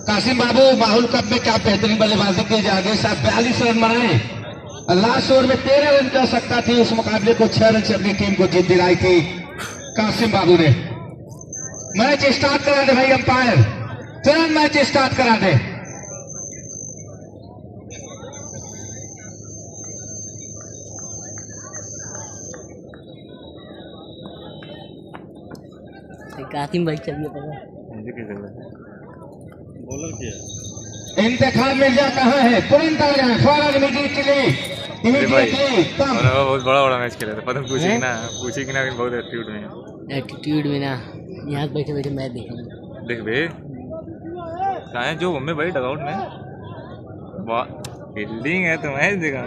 कासिम बाबू माहौल कप में क्या बेहतरीन बल्लेबाजी की जागे साथ 42 रन बनाए। लास्ट ओवर में 13 रन कर सकता थी, उस मुकाबले को 6 रन से अपनी टीम को जीत दिलाई थी कासिम बाबू ने। मैच स्टार्ट करा दे भाई अंपायर, तुरंत मैच स्टार्ट करा दे। कासिम भाई चलिए बॉलर किया इंतखाब मिर्जा कहाँ है, तुरंत आ जाए फौरन इमीडिएटली। बहुत बड़ा मैच खेला था, पता पूछे कि ना बहुत एटीट्यूड में ना यहाँ बैठे बैठे मैच देखेंगे। देख बे कहाँ है जो मम्मी भाई डगआउट में फील्डिंग है तो मैच देखा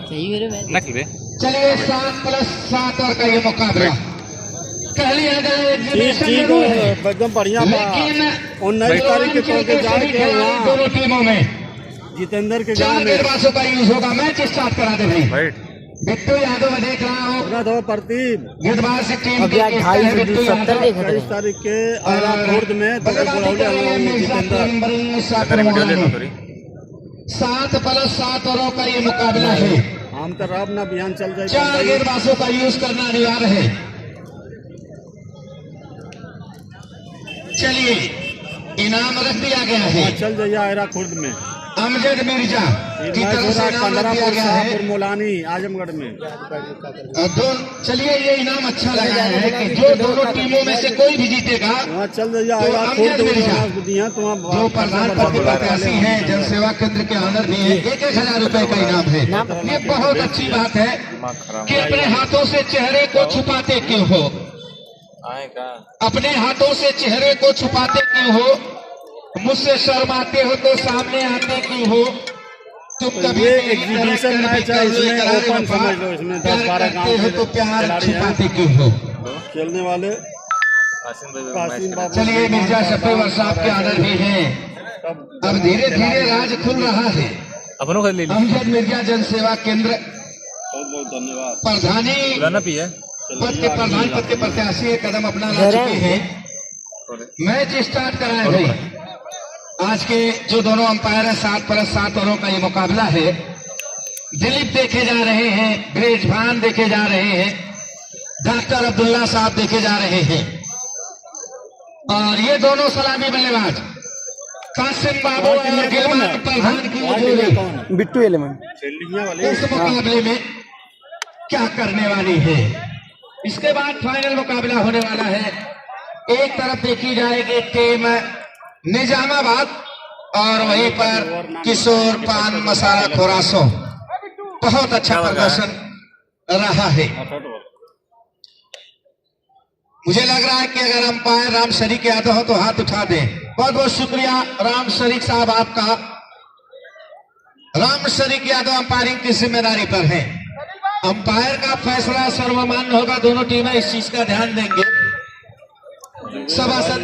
सही मेरे मैच नकल बे। चलिए 7+7 और का ये मुकाबला एकदम बढ़िया। 19 तारीख के चौके जाके दोनों टीमों में जितेंद्र के 4 गेंदबाजों का यूज होगा। मैच स्टार्ट करा दे भाई। बिट्टू यादव मैं देख रहा हूँ प्रतीप गेंदबाज से टीम अब यार 270 तारीख के खुर्द में 7+7 ओवरों का ये मुकाबला है। हम तो राब ना अभियान चल जाए। 4 गेंदबाजों का यूज करना अनिवार्य है। चलिए इनाम रख दिया गया है। चल जाइए आयरा खुर्द में अमजद मिर्जा की तरफ से इनाम रख दिया गया है मौलानी आजमगढ़ में। चलिए ये इनाम अच्छा लगा है कि जो दोनों टीमों में से कोई भी जीतेगा वहाँ चल जाइए तो अमजद मिर्जा तो जो प्रधान प्रत्याशी हैं जनसेवा केंद्र के ऑनर भी है 1,000 रुपए का इनाम है। ये बहुत अच्छी बात है कि अपने हाथों से चेहरे को छुपाते क्यों हो, अपने हाथों से चेहरे को छुपाते क्यों हो, मुझसे शर्माते हो तो सामने आते क्यों हो, तुम कभी एग्जीबिशन मैच है, इसमें ओपन समझ लो, इसमें 10-12 गांव हो तो प्यार छुपाते क्यों हो। खेलने वाले कासिम बाबू। चलिए मिर्जा शफी साहब के ऑनर भी हैं। अब धीरे धीरे राज खुल रहा है। अपनों का ले ली। अमजद मिर्जा जन सेवा केंद्र बहुत बहुत धन्यवाद। प्रधानी पद के प्रधान पद के प्रत्याशी एक कदम अपना ला चुके हैं। मैच स्टार्ट कराए भाई। आज के जो दोनों अंपायर है 7+7 ओवरों का ये मुकाबला है। दिलीप देखे जा रहे हैं, ब्रिजभान देखे जा रहे हैं, डॉक्टर अब्दुल्ला साहब देखे जा रहे हैं और ये दोनों सलामी बल्लेबाज कासिम बाबू और गिलमान प्रधान की जोड़ी बिट्टू एलिमेंट इस मुकाबले में क्या करने वाली है। इसके बाद फाइनल मुकाबला होने वाला है। एक तरफ देखी जाएगी टीम निजामाबाद और वहीं पर किशोर पान मसाला खोरासो। बहुत अच्छा प्रदर्शन रहा है। मुझे लग रहा है कि अगर अंपायर राम शरीक यादव हो तो हाथ उठा दें। बहुत बहुत शुक्रिया राम शरीक साहब आपका। राम शरीक यादव अंपायरिंग की जिम्मेदारी पर है। अंपायर का फैसला सर्वमान्य होगा, दोनों टीमें इस चीज का ध्यान देंगे। सभासद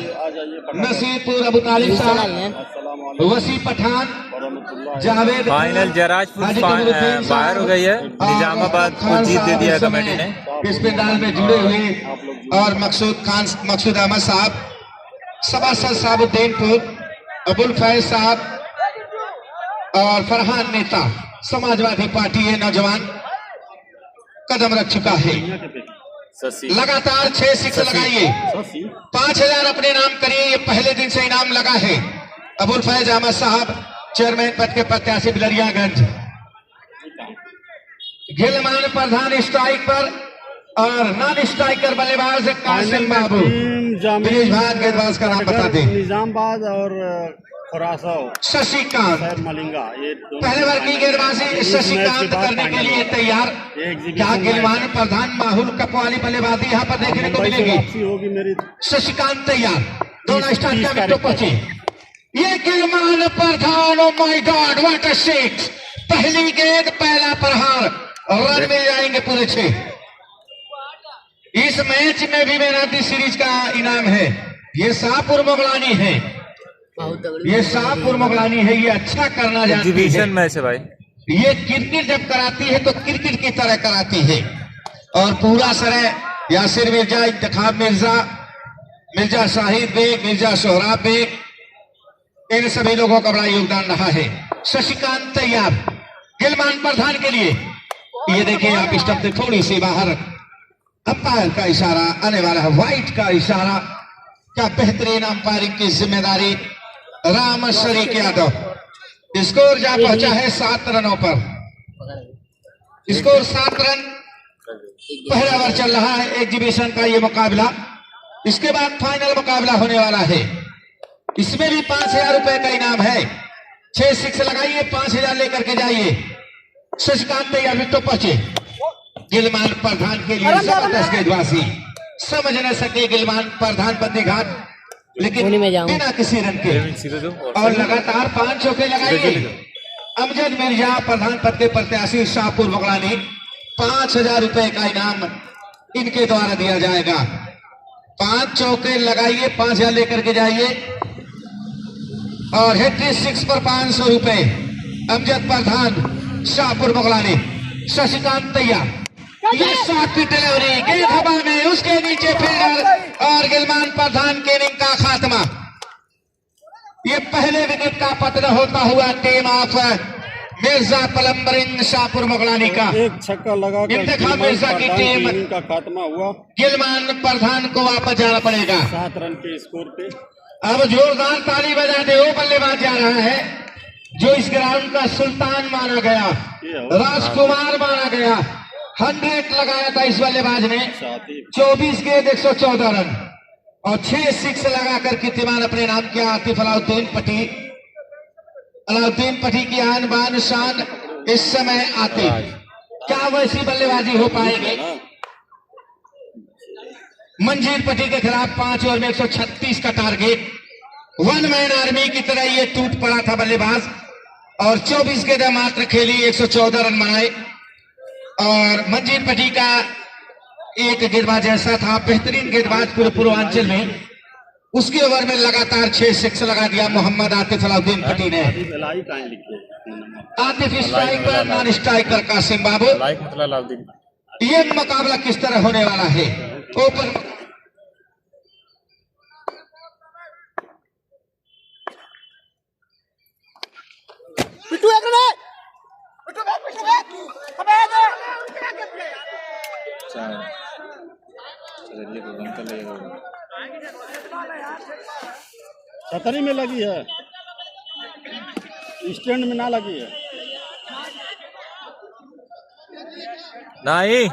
नसीरपुर अबू तालिब साहब, वसी पठान, जावेद फाइनल जराजपुर बाहर हो गई है। निजामाबाद को जीत दे दिया कमेटी ने। इस पंडाल में जुड़े हुए और मकसूद अहमद साहब, सभासद साबुद्दीनपुर, अबुल फैज साहब और फरहान नेता समाजवादी पार्टी है नौजवान कदम रख चुका है। लगातार 6 6 लगाइए। 5,000 अपने नाम करिए। ये पहले दिन से इनाम लगा है। अबुल फैज अहमद साहब चेयरमैन पद के प्रत्याशी बिलरियागंज। गिलमान प्रधान स्ट्राइक पर और नॉन स्ट्राइकर बल्लेबाज कासिम बाबू। ब्रिजभान गेंदबाज का नाम बता दें। निजामाबाद और शशिकांत मलिंगा ये पहले बार की गेंदबाजी शशिकांत करने के लिए तैयार। क्या गिलमान प्रधान माहौल कप वाली बल्लेबाजी यहाँ पर देखने को मिलेगी। होगी मेरी। शशिकांत तैयार, दोनों स्टार्ट का विकेट पहुंचे। ये Gilman Pradhan, oh my God what a six. पहली गेंद पहला प्रहार, रन मिल जाएंगे पूरे 6। इस मैच में भी मैन ऑफ द सीरीज का इनाम है। ये शाहपुर मोगलानी है, ये शाहपुर मोगलानी है। ये अच्छा करना जानती है। मैच है भाई। ये क्रिकेट जब कराती है तो क्रिकेट की तरह कराती है। और पूरा सरय यासिर मिर्जा, इंतखाब मिर्जा, मिर्जा शाहिद बेग, मिर्जा सोहराब बेग, इन सभी लोगों का बड़ा योगदान रहा है। शशिकांत तैयार गिलमान प्रधान के लिए। ये देखिए आप स्टंप से थोड़ी सी बाहर, अंपायर का इशारा आने वाला है, व्हाइट का इशारा। क्या बेहतरीन अंपायरिंग की जिम्मेदारी राम शरीक यादव। स्कोर जा पहुंचा है 7 रनों पर। Score 7 run. पहला ओवर चल रहा है एग्जीबिशन का ये मुकाबला। इसके बाद फाइनल मुकाबला होने वाला है। इसमें भी 5000 रुपए का इनाम है। 6 6 लगाइए, 5000 लेकर के जाइए। शशिकांत तैयार भी तो पहुंचे। गिलमान प्रधान के लिए जबरदस्त गेंदबाजी। समझ न सके गिलमान प्रधान बंदीघाट, लेकिन बिना किसी रन के और लगातार 5 चौके लगाइए। अमजद मिर्जा प्रधान पद के प्रत्याशी शाहपुर बगलानी, 5000 रुपए का इनाम इनके द्वारा दिया जाएगा। 5 चौके लगाइए, 5000 लेकर के जाइए। और हेट्री 6 पर 500 रुपए। अमजद प्रधान शाहपुर बगलानी। शशिकांत तैयार, ये शॉट की डिलीवरी, गेंद हवा में, उसके नीचे फील्डर और गिलमान प्रधान के इनिंग का खात्मा। ये पहले विकेट का पतन होता हुआ टीम ऑफ मिर्जा प्लम्बरिंग शाहपुर बगलानी का एक छक्का लगा इंतखाब मिर्जा की टीम का खात्मा हुआ। गिलमान प्रधान को वापस जाना पड़ेगा। 7 रन के स्कोर पे अब जोरदार ताली बजा दे। वो बल्लेबाज जा रहा है जो इस ग्राउंड का सुल्तान माना गया, राजकुमार माना गया। 100 लगाया था इस बल्लेबाज ने। 24 गेंद 114 रन और 6 6 लगाकर कीर्तिमान अपने नाम किया। आतिफ अलाउद्दीन पटी, अलाउद्दीन पटी की आन बान शान इस समय आतिफ। क्या वैसी बल्लेबाजी हो पाएगी? मंजीर पटी के खिलाफ 5 ओवर में 136 का टारगेट। 1 मैन आर्मी की तरह ये टूट पड़ा था बल्लेबाज और 24 गेंदें मात्र खेली, 114 रन बनाए। और मंजीर पटी का एक गेंदबाज ऐसा था, बेहतरीन गेंदबाज पूरे पूर्वांचल में, उसके ओवर में लगातार 6 6 लगा दिया मोहम्मद आतिफ अलाउद्दीन पटी ने। Atif striker, non striker Qasim Babu. ये मुकाबला किस तरह होने वाला है? ओपन छतरी में लगी है, स्टैंड में ना लगी है। नहीं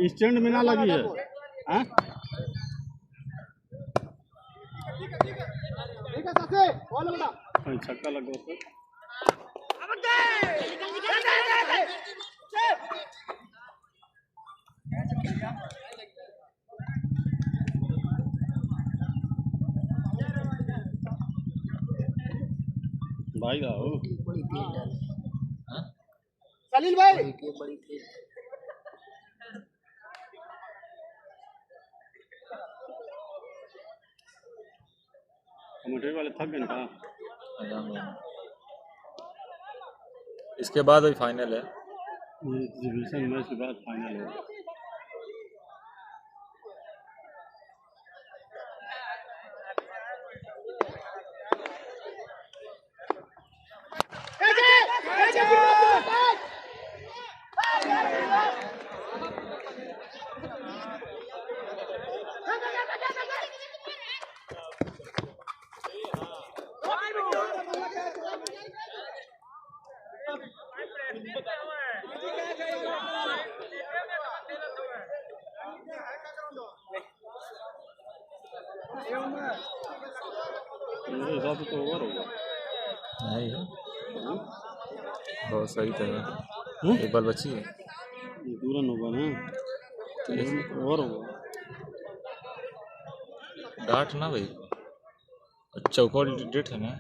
स्टैंड में ना लगी है। हाँ? छक्का लगा तो भाई आओ सलील भाई, बड़ी थी। कमेंट्री वाले थक गए ना। इसके बाद वही फाइनल है। एग्जीबिशन मैच के बाद फाइनल है। मेरे हिसाब से तो ओवर होगा। नहीं बहुत सही था। एक बार बची है, दूरन होगा ना, तो ओवर होगा। डांट ना भाई, चौकोर डेट है ना।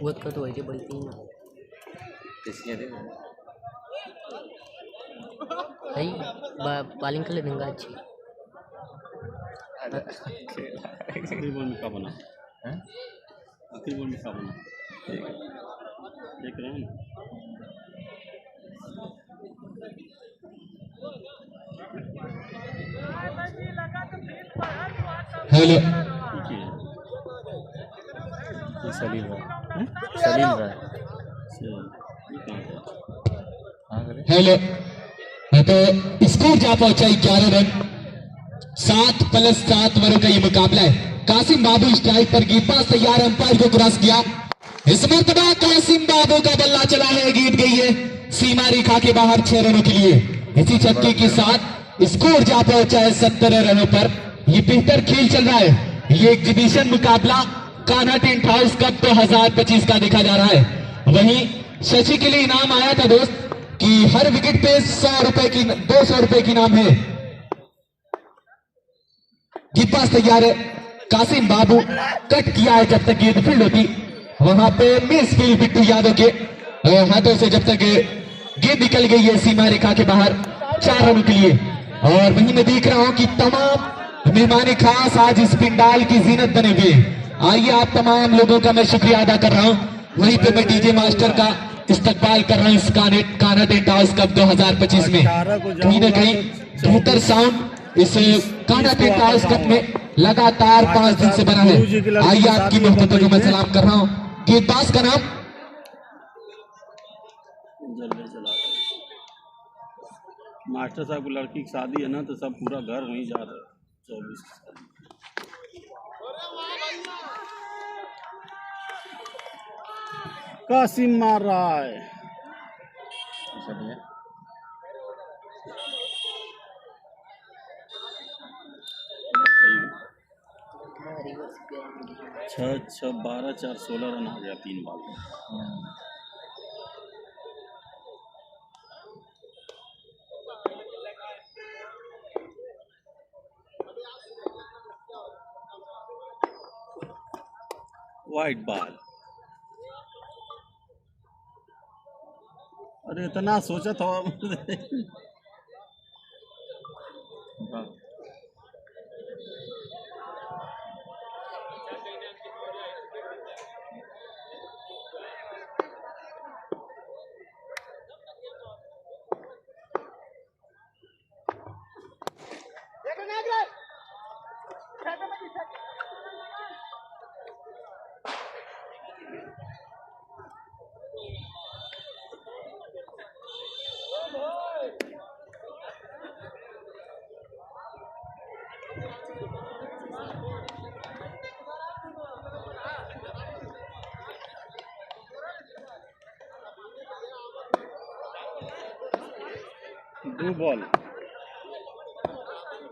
वो तो वही बड़ी थी ना भाई बालिंग के लिए महंगा अच्छी आखिरी बॉल में क्या बना आखिरी बॉल में क्या बना देख रहे हैं हेलो सलीम हेलो तो स्कोर जा पहुंचा 11 रन 7+7 ओवरों का ये मुकाबला है। कासिम बाबू स्ट्राइक पर गेंदबाज तैयार, अंपायर को क्रॉस किया। इस मरतबा कासिम बाबू का बल्ला चला है, गेंद गई है सीमा रेखा के बाहर 6 रनों के लिए। इसी छक्के के साथ स्कोर जा पहुंचा है 17 रनों पर। ये बेहतर खेल चल रहा है। ये एग्जीबिशन मुकाबला कान्हा टेंट हाउस कप 2025 का देखा जा रहा है। वहीं शशि के लिए इनाम आया था दोस्त कि हर विकेट पे 100 रुपए की 200 रुपए की इनाम है। गेंदबाज तैयार है, कासिम बाबू कट किया है जब तक गेंद फील्ड होती वहां पे मिस फील्ड बिट्टू यादव के हाथों से जब तक गेंद निकल गई है सीमा रेखा के बाहर 4 रनों के लिए। और वहीं मैं देख रहा हूं कि तमाम मेहमान खास आज इस पिंडाल की जीनत बने हुए। आइए आप तमाम लोगों का मैं शुक्रिया अदा कर रहा हूं। वहीं पे मैं डीजे मास्टर का इस्तकबाल कर रहा हूं इस कान्हा टेंट हाउस कप 2025 में। कहीं ना कहीं बेहतर साउंड इस कान्हा टेंट हाउस कप में लगातार 5 दिन से बना है। आइए आपकी मोहब्बतों को मैं सलाम कर रहा हूं। गेंदबाज का नाम मास्टर साहब की लड़की की शादी है ना, तो सब पूरा घर वहीं जा रहा है 24 कासिम मार रहा है। छः 12 4 16 रन आ गया 3 बॉल में। White ball. अरे इतना सोचा था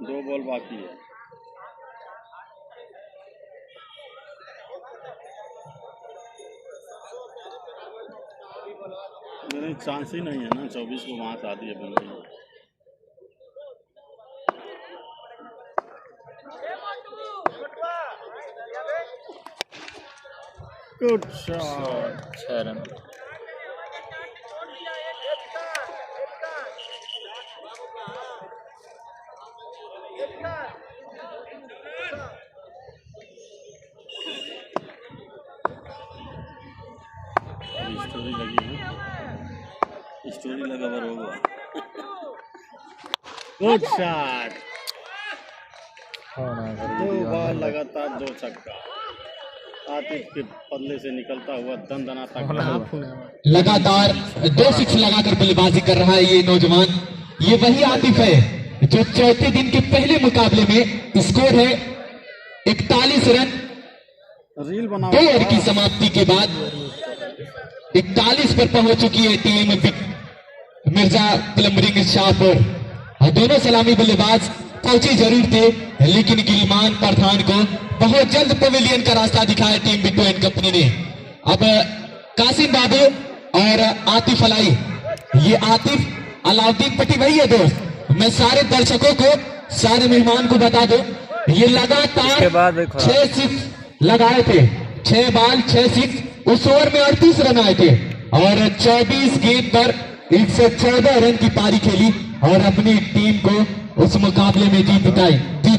दो बॉल बाकी है। मेरे चांस ही नहीं है ना 24 को वहां शादी है बन रही है। Good shot 6 run. स्टोरी लगी है, स्टोरी लगा हुआ होगा। गुड शॉट, 2 बॉल लगातार 2 छक्का। आतिफ के पल्ले से निकलता हुआ दंदनाता लगातार 2 6 लगाकर बल्लेबाजी कर रहा है ये नौजवान। ये वही आतिफ है जो चौथे दिन के पहले मुकाबले में स्कोर है 41 रन। रील बना 2 ओवर की समाप्ति के बाद 41 पर पहुंच चुकी है टीम मिर्जा प्लम्बरिंग शाहपुर। दोनों सलामी बल्लेबाज पहुंचे जरूर थे, लेकिन गिलमान प्रधान को बहुत जल्द पवेलियन का रास्ता दिखाया टीम बिट्टू एंड कंपनी ने। अब कासिम बाबू और आतिफ अलाई, ये आतिफ अलाउद्दीन पट्टी वही है दोस्त। मैं सारे दर्शकों को सारे मेहमान को बता दूं, ये लगातार उसके बाद भाई खराब। 6 सिक्स लगाए थे, 6 बॉल 6 सिक्स। उस ओवर में 38 रन आए थे और 24 गेंद पर 114 रन की पारी खेली और अपनी टीम को उस मुकाबले में जीत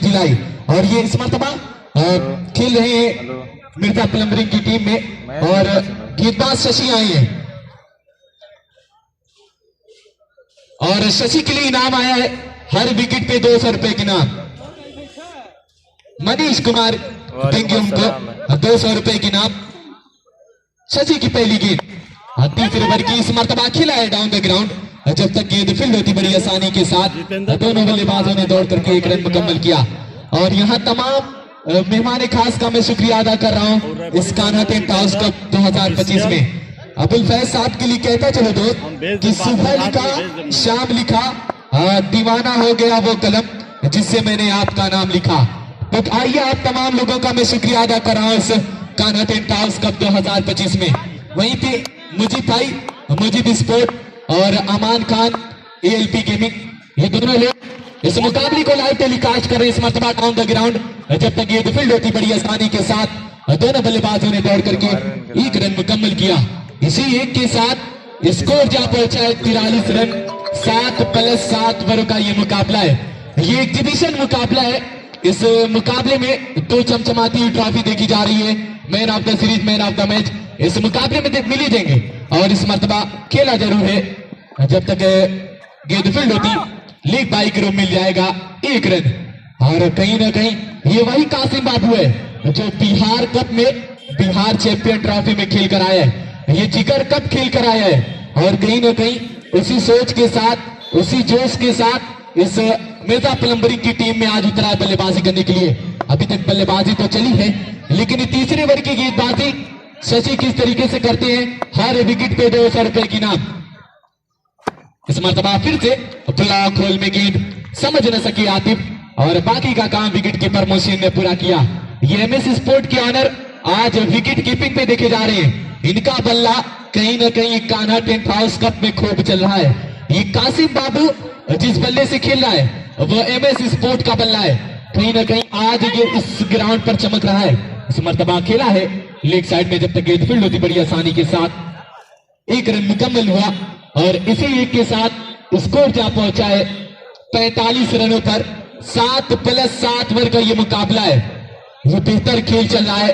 दिलाई। और ये इस मरतबा खेल रहे हैं मिर्जा प्लम्बरिंग की टीम में और गेंदबाज शशि आए हैं और शशि के लिए इनाम आया है हर विकेट पे 200 रुपए के इनाम। मनीष कुमार देंगे उनको 200 रुपए के इनाम। शशि की पहली गेंद तीसरे ओवर की इस मरतबा खेला है डाउन द ग्राउंड। जब तक गेंद फील्ड होती बड़ी आसानी के साथ दोनों बल्लेबाजों ने दौड़ करके 1 रन मुकम्मल किया। और यहाँ तमाम मेहमान खास का मैं शुक्रिया अदा कर रहा हूँ इस कान्हा टेंट हाउस कप 2025 में। अबुल फैज साहब के लिए कहता चलो दोस्त कि सुबह लिखा शाम लिखा दीवाना हो गया वो कलम जिससे मैंने आपका नाम लिखा। तो आइए आप तमाम लोगों का मैं शुक्रिया अदा कर रहा हूँ इस कान्हा टेंट हाउस कप 2025 में। वहीं पे मुजीब भाई, मुजीब स्पोर्ट और अमान खान ALP गेमिंग, ये दोनों लोग इस मुकाबले को लाइव टेलीकास्ट कर रहे हैं इस मरतबा डाउन द ग्राउंड। जब तक ये फील्ड होती बड़ी आसानी के साथ दोनों बल्लेबाजों ने दौड़ करके 1 रन मुकम्मल किया। इसी 1 के साथ स्कोर जा पहुंचा है 43 रन। 7+7 ओवर का ये मुकाबला है। ये एग्जीबिशन मुकाबला है। इस मुकाबले में 2 चमचमाती हुई ट्रॉफी देखी जा रही है, man of the series, man of the match इस मुकाबले में मिल ही देंगे। और इस मरतबा खेला जरूर है जब तक गेंद फील्ड होती लीग बाई के रूप मिल जाएगा 1 रन। और कहीं ना कहीं ये वही कासिम बाबू है जो बिहार कप में बिहार चैंपियन ट्रॉफी में खेल कर आया है, ये जिगर कप खेल कर आया है। और कहीं ना कहीं उसी सोच के साथ उसी जोश के साथ इस मिर्जा प्लम्बरिंग की टीम में आज उतरा है बल्लेबाजी करने के लिए। अभी तक बल्लेबाजी तो चली है लेकिन तीसरे ओवर की गेंदबाजी शशि किस तरीके से करते हैं, हर विकेट पे 200 रुपए की इनाम। इस मरतबा फिर से ब्लॉक होल में गेंद समझ न सके आतिफ और बाकी का काम विकेट कीपर मोहसिन ने पूरा किया। ये MS स्पोर्ट के ऑनर आज विकेट कीपिंग पे देखे जा रहे हैं। इनका बल्ला कहीं ना कहीं कान्हा टेंट हाउस कप में खूब चल रहा है। ये कासिम बाबू जिस बल्ले से खेल रहा है वो MS स्पोर्ट का बल्ला है। कहीं ना कहीं आज ये इस ग्राउंड पर चमक रहा है। इस मरतबा खेला है लेग साइड में, जब तक गेंद फील्ड होती बड़ी आसानी के साथ 1 रन मुकम्मल हुआ और इसी 1 के साथ स्कोर जा पहुंचा है 45 रनों पर। 7+7 ओवर का ये मुकाबला है। ये बेहतर खेल चल रहा है।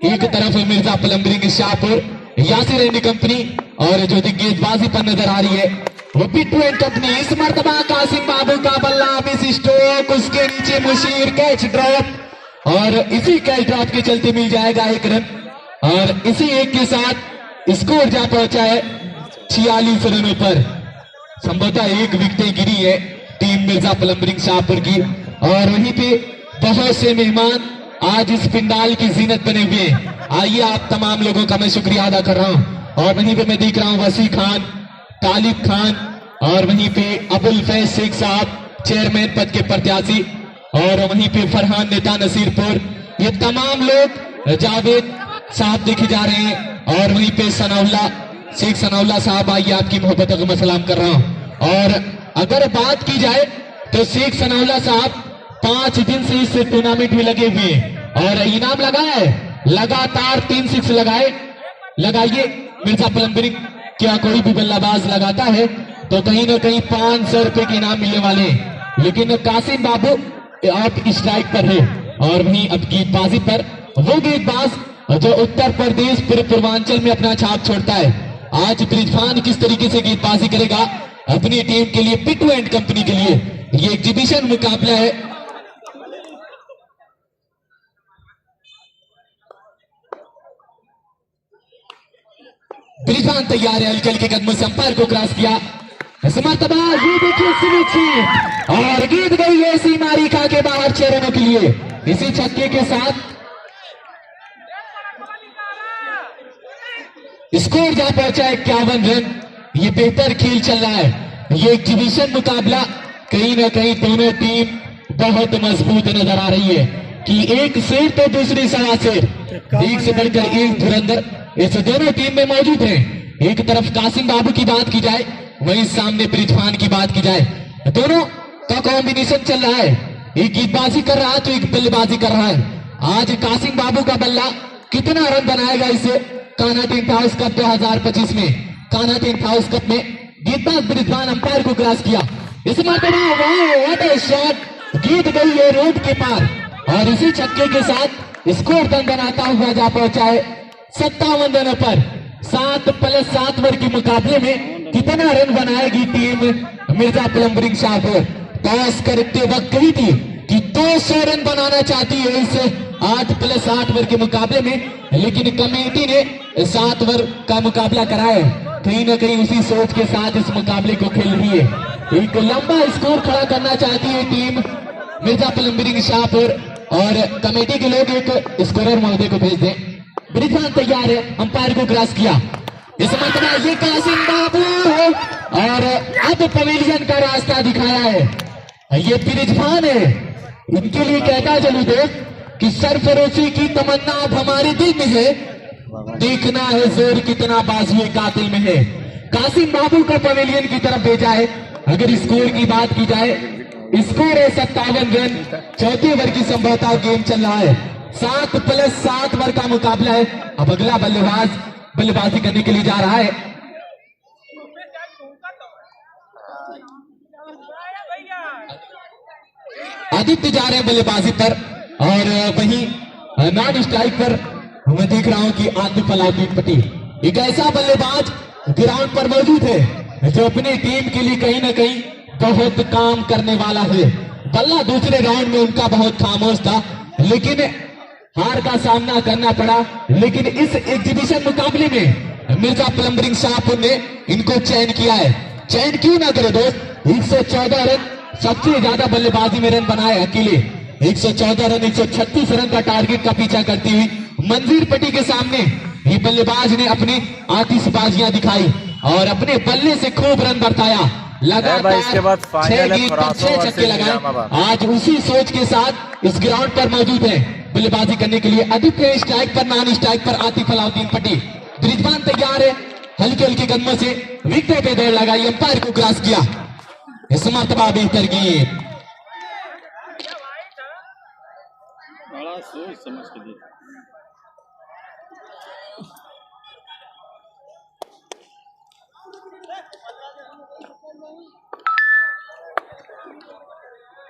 एक तरफ मिर्जा प्लम्बरिंग शाहपुर, यासिर एंड कंपनी और जो गेंदबाजी पर नजर आ रही है वो पिट्टू एंड कंपनी। इस मरतबा कासिम बाबू का बल्ला मिस स्ट्रोक, उसके नीचे मुशीर, कैच ड्रॉप और इसी कैच ड्रॉप के चलते मिल जाएगा 1 रन। और इसी 1 के साथ स्कोर जा पहुंचा है 46 रनों पर। संभवतः 1 विकेट गिरी है टीम मिर्जा प्लम्बरिंग शाहपुर की। और वहीं पे बहुत से मेहमान आज इस पिंडाल की जीनत बने हुए हैं। आइए आप तमाम लोगों का मैं शुक्रिया अदा कर रहा हूं। और वहीं पे मैं देख रहा हूं वसी खान, तालिब खान और वहीं पे अबुल फैज शेख साहब चेयरमैन पद के प्रत्याशी और वहीं पे फरहान नेता नसीरपुर, ये तमाम लोग, जावेद साहब देखे जा रहे हैं। और वहीं पे सनाउल्ला शेख सनाउल्ला साहब, आइए आपकी मोहब्बत को मैं सलाम कर रहा हूं। और अगर बात की जाए तो शेख सनाउल्ला साहब 5 दिन से इस टूर्नामेंट में लगे हुए हैं और इनाम लगाया है, लगातार 3 6 लगाइए। मिर्जा प्लम्बरिंग क्या कोई भी बल्लेबाज लगाता है तो कहीं ना कहीं 500 रुपए के इनाम मिलने वाले हैं। लेकिन कासिम बाबू आप स्ट्राइक पर है और वहीं अब गेंदबाजी पर वो गेंदबाज जो उत्तर प्रदेश पूर्वांचल में अपना छाप छोड़ता है। आज ब्रिजभान किस तरीके से गेंदबाजी करेगा अपनी टीम के लिए, पिट्टू एंड कंपनी के लिए ये एग्जीबिशन मुकाबला है। ब्रिजभान तैयार है, हल्के हल्के कदमों से अंपायर को क्रॉस किया। मरतबा ये देखिए सुनिश्चित और गेंद गई है सीमा रेखा के बाहर 6 रनों के लिए। इसी छक्के के साथ स्कोर जा पहुंचा 51 रन। ये बेहतर खेल चल रहा है। ये एग्जीबिशन मुकाबला कहीं ना कहीं दोनों टीम बहुत मजबूत नजर आ रही है कि एक शेर तो दूसरी सवा शेर, एक से बढ़कर एक धुरंधर इस दोनों टीम में मौजूद है। एक तरफ कासिम बाबू की बात की जाए, वहीं सामने ब्रिजभान की बात की जाए, दोनों का कॉम्बिनेशन चल रहा है। एक गेंदबाजी कर रहा है तो एक बल्लेबाजी कर रहा है। आज कासिम बाबू का बल्ला कितना रन बनाएगा इसे कान्हा टेंट हाउस कप 2025 में। कान्हा टेंट हाउस कप में गेंदबाज ब्रिजवान अंपायर को क्रॉस किया। इस मरतबा शॉट गीत गई है रोड के पार और इसी छक्के के साथ स्कोर दंदनाता हुआ जा पहुंचा है 57 रनों पर। 7+7 ओवर के मुकाबले में कितना रन बनाएगी टीम मिर्जा प्लम्बरिंग शाहपुर। टॉस करते वक्त कही थी कि 200 रन बनाना चाहती है इस 8+8 ओवर के मुकाबले में, लेकिन कमेटी ने 7 ओवर का मुकाबला कराया। कहीं ना कहीं उसी सोच के साथ इस मुकाबले को खेल रही है। एक लंबा स्कोर खड़ा करना चाहती है टीम मिर्जा प्लम्बरिंग शाहपुर और कमेटी के लोग एक स्कोरर महोदय को भेज दें। ब्रिजवान तैयार है, अंपायर को क्रॉस किया। इस मरतबा ये कासिम बाबू और अब पवेलियन का रास्ता दिखाया है। ये ब्रिजवान है। इनके लिए कहता चलूं तो कि सरफरोशी की तमन्ना अब हमारे दिल में है, देखना है जोर कितना बाजुए कातिल में है। कासिम बाबू को पवेलियन की तरफ भेजा है। अगर स्कोर की बात की जाए, स्कोर है 57 रन। चौथे ओवर की संभवतः गेम चल रहा है। 7+7 ओवर का मुकाबला है। अब अगला बल्लेबाज बल्लेबाजी करने के लिए जा रहा है। आदित्य जा रहे हैं बल्लेबाजी पर और वहीं नॉन स्ट्राइक पर मैं देख रहा हूं कि आदित्य अलाउद्दीन पटेल एक ऐसा बल्लेबाज ग्राउंड पर मौजूद है जो अपनी टीम के लिए कहीं ना कहीं बहुत काम करने वाला है। बल्ला दूसरे राउंड में उनका बहुत खामोश था, लेकिन हार का सामना करना पड़ा। लेकिन इस एग्जीबिशन मुकाबले में मिर्जा प्लम्बरिंग शाहपुर ने इनको चयन किया है। चयन क्यों ना करे दोस्त, 114 रन सबसे ज्यादा बल्लेबाजी में रन बनाए अकेले। 114 रन 136 रन का टारगेट का पीछा करती हुई मंजीर पट्टी के सामने ये बल्लेबाज ने अपनी आतिशबाजियां दिखाई और अपने बल्ले से खूब रन बरताया। लगातार इसके बाद 6 गेंद पर 6 छक्के लगाए। आज उसी सोच के साथ इस ग्राउंड पर मौजूद है बल्लेबाजी करने के लिए। आदित्य स्ट्राइक पर, नॉन स्ट्राइक पर आतिफ अलाउद्दीन पटेल। ब्रिजवान तैयार है, हल्के हल्के कदमों से विकेट पे दौड़ लगाई, अंपायर को क्रॉस किया। इस मरतबा बेहतर गेंद, बड़ा सोच समझ के देखा।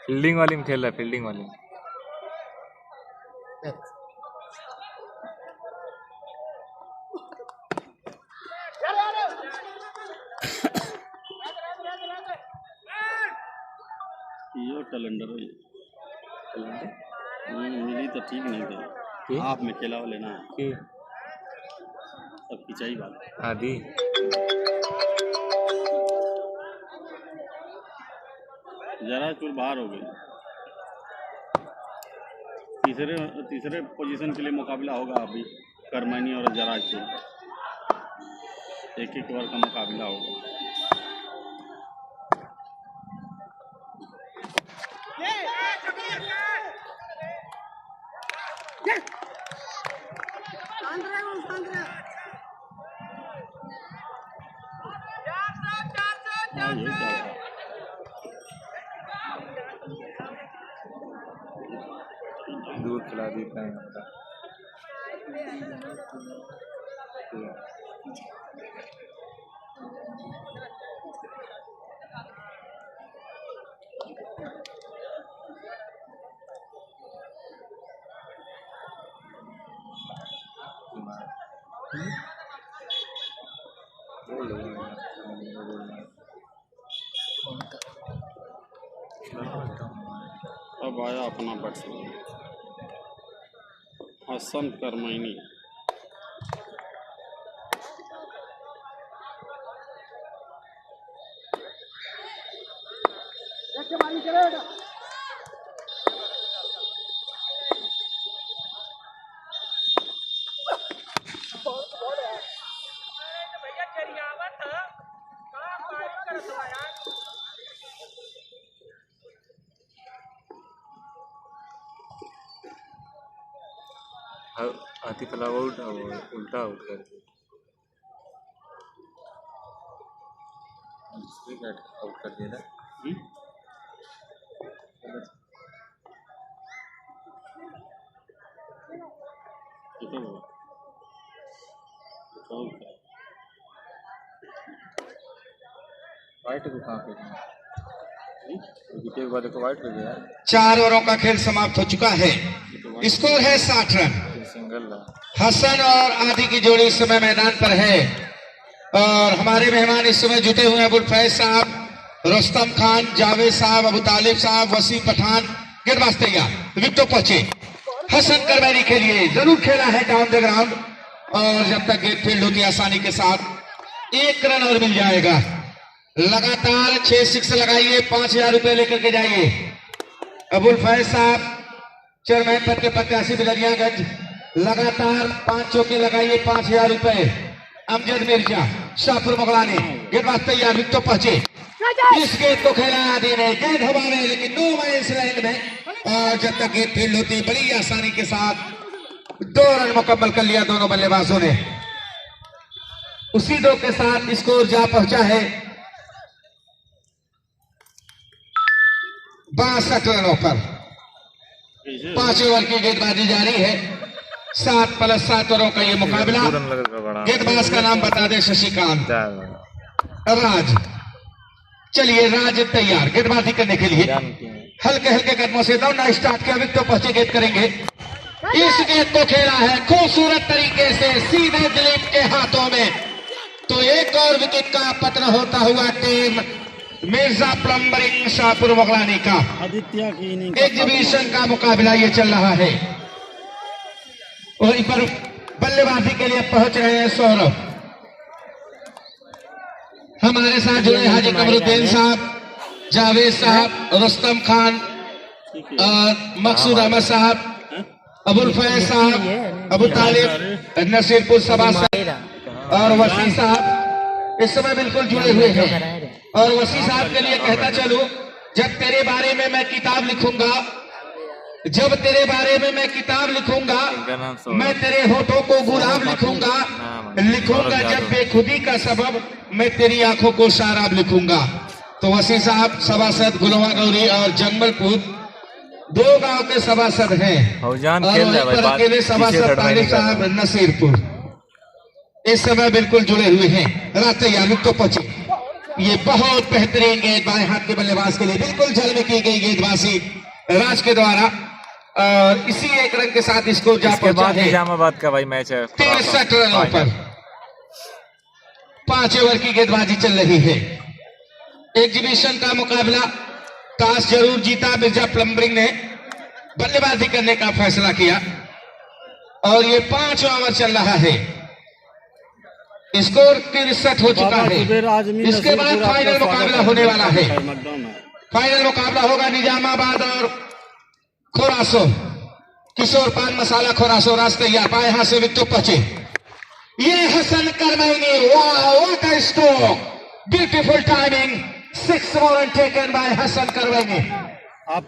फील्डिंग वाली में खेल रहा है, फील्डिंग वाली में। ये कैलेंडर है। मिली तो ठीक नहीं था, आप में खेला लेना है सब खिंचाई बात आदि जरा चूर बाहर हो गई। तीसरे पोजीशन के लिए मुकाबला होगा अभी करमैनी और जराजपुर। एक ओवर का मुकाबला होगा। दूध खिला दी इतना ही होता। अब आया अपना बैट्समैन हसन करमैनी। आतिफ आउट उल्टा आउट कर आउट कर दिया ना। वाइट को कहाँ पे एक बार देखो वाइट हो गया 4 ओवरों का खेल समाप्त हो चुका है। स्कोर है 60 रन। सिंगल हसन और आदि की जोड़ी इस समय मैदान पर है और हमारे मेहमान इस समय जुटे हुए हैं अबुल फैज साहब, रुस्तम खान, जावेद साहब, अबू तालिब साहब, वसीम पठान। गेंदबाज तैयार, विकेट पहुंचे। हसन करवैनी के लिए जरूर खेला है डाउन द ग्राउंड और जब तक गेंद फील्ड होती आसानी के साथ 1 रन और मिल जाएगा। लगातार 6 6 लगाइए, 5000 रुपए लेकर के जाइए। अबुल फैज साहब चेयरमैन पद के प्रत्याशी बिलरियागंज, लगातार 5 चौके लगाइए, 5000 रुपए। अमजद मिर्जा, शाहपुर मुगलानी, गेंदबाज तैयार, विकेट पहुंचे। इस गेंद को खेला आदि ने, गेंद हवा में लेकिन नो मैंस लैंड में और जब तक गेंद फील्ड होती बड़ी आसानी के साथ 2 रन मुकम्मल कर लिया दोनों बल्लेबाजों ने। उसी 2 के साथ स्कोर जा पहुंचा है 62 रनों पर। 5 ओवर की गेंदबाजी जारी है। 7 + 7 ओवरों का ये मुकाबला। गेंदबाज का नाम बता दे, शशिकांत। राज, चलिए राज तैयार गेंदबाजी करने के लिए। हल्के हल्के कदमों से दौड़ना स्टार्ट किया, विकेट पहुंचे, गेंद करेंगे। इस गेंद को खेला है खूबसूरत तरीके से सीधे दिलीप के हाथों में, तो एक और विकेट का पतन होता हुआ टीम मिर्जा प्लम्बरिंग शाहपुर मुगलानी का। एग्जीबिशन का मुकाबला ये चल रहा है। वहीं पर बल्लेबाजी के लिए पहुंच रहे हैं सौरभ। हमारे साथ जुड़े हाजी कमरुद्दीन साहब, जावेद साहब, रुस्तम खान और मकसूद अहमद साहब, अबुल फैज साहब, अबू तालिब, नसीरपुर सभा साहब और वसी साहब इस समय बिल्कुल जुड़े हुए हैं। और वसी साहब के लिए कहता चलूं, जब तेरे बारे में मैं किताब लिखूंगा, जब तेरे बारे में मैं किताब लिखूंगा, मैं तेरे होठों को गुलाब लिखूंगा, लिखूंगा जब बेखुदी का सबब मैं तेरी आंखों को शराब लिखूंगा। तो वसी साहब सभासद गुलवा गौरी और जंगलपुर 2 गांव के सभासद हैं और अकेले सभासद तालिब साहब नसीरपुर इस समय बिल्कुल जुड़े हुए हैं। रात तैयार, तो पहुंचे। ये बहुत बेहतरीन गेंद बाएं हाथ के बल्लेबाज के लिए बिल्कुल जल में की गई गेंदबाजी राज के द्वारा और इसी 1 रन के साथ इसको जा पहुंचा है। निजामाबाद का भाई मैच है 63 रनों पर। 5 ओवर की गेंदबाजी चल रही है। एग्जीबिशन का मुकाबला टॉस जरूर जीता मिर्जा प्लम्बरिंग ने, बल्लेबाजी करने का फैसला किया और ये 5 ओवर चल रहा है। स्कोर 63 हो चुका है। इसके बाद फाइनल मुकाबला होने वाला है। फाइनल मुकाबला होगा निजामाबाद और खोरासो, किशोर पान मसाला खोरासो। रास्ते या बाएं हाथ से विकेट पहुंचे। ये हसन करवैनी, वाह what a stroke, beautiful timing, 6 run taken by Hasan Karvaini.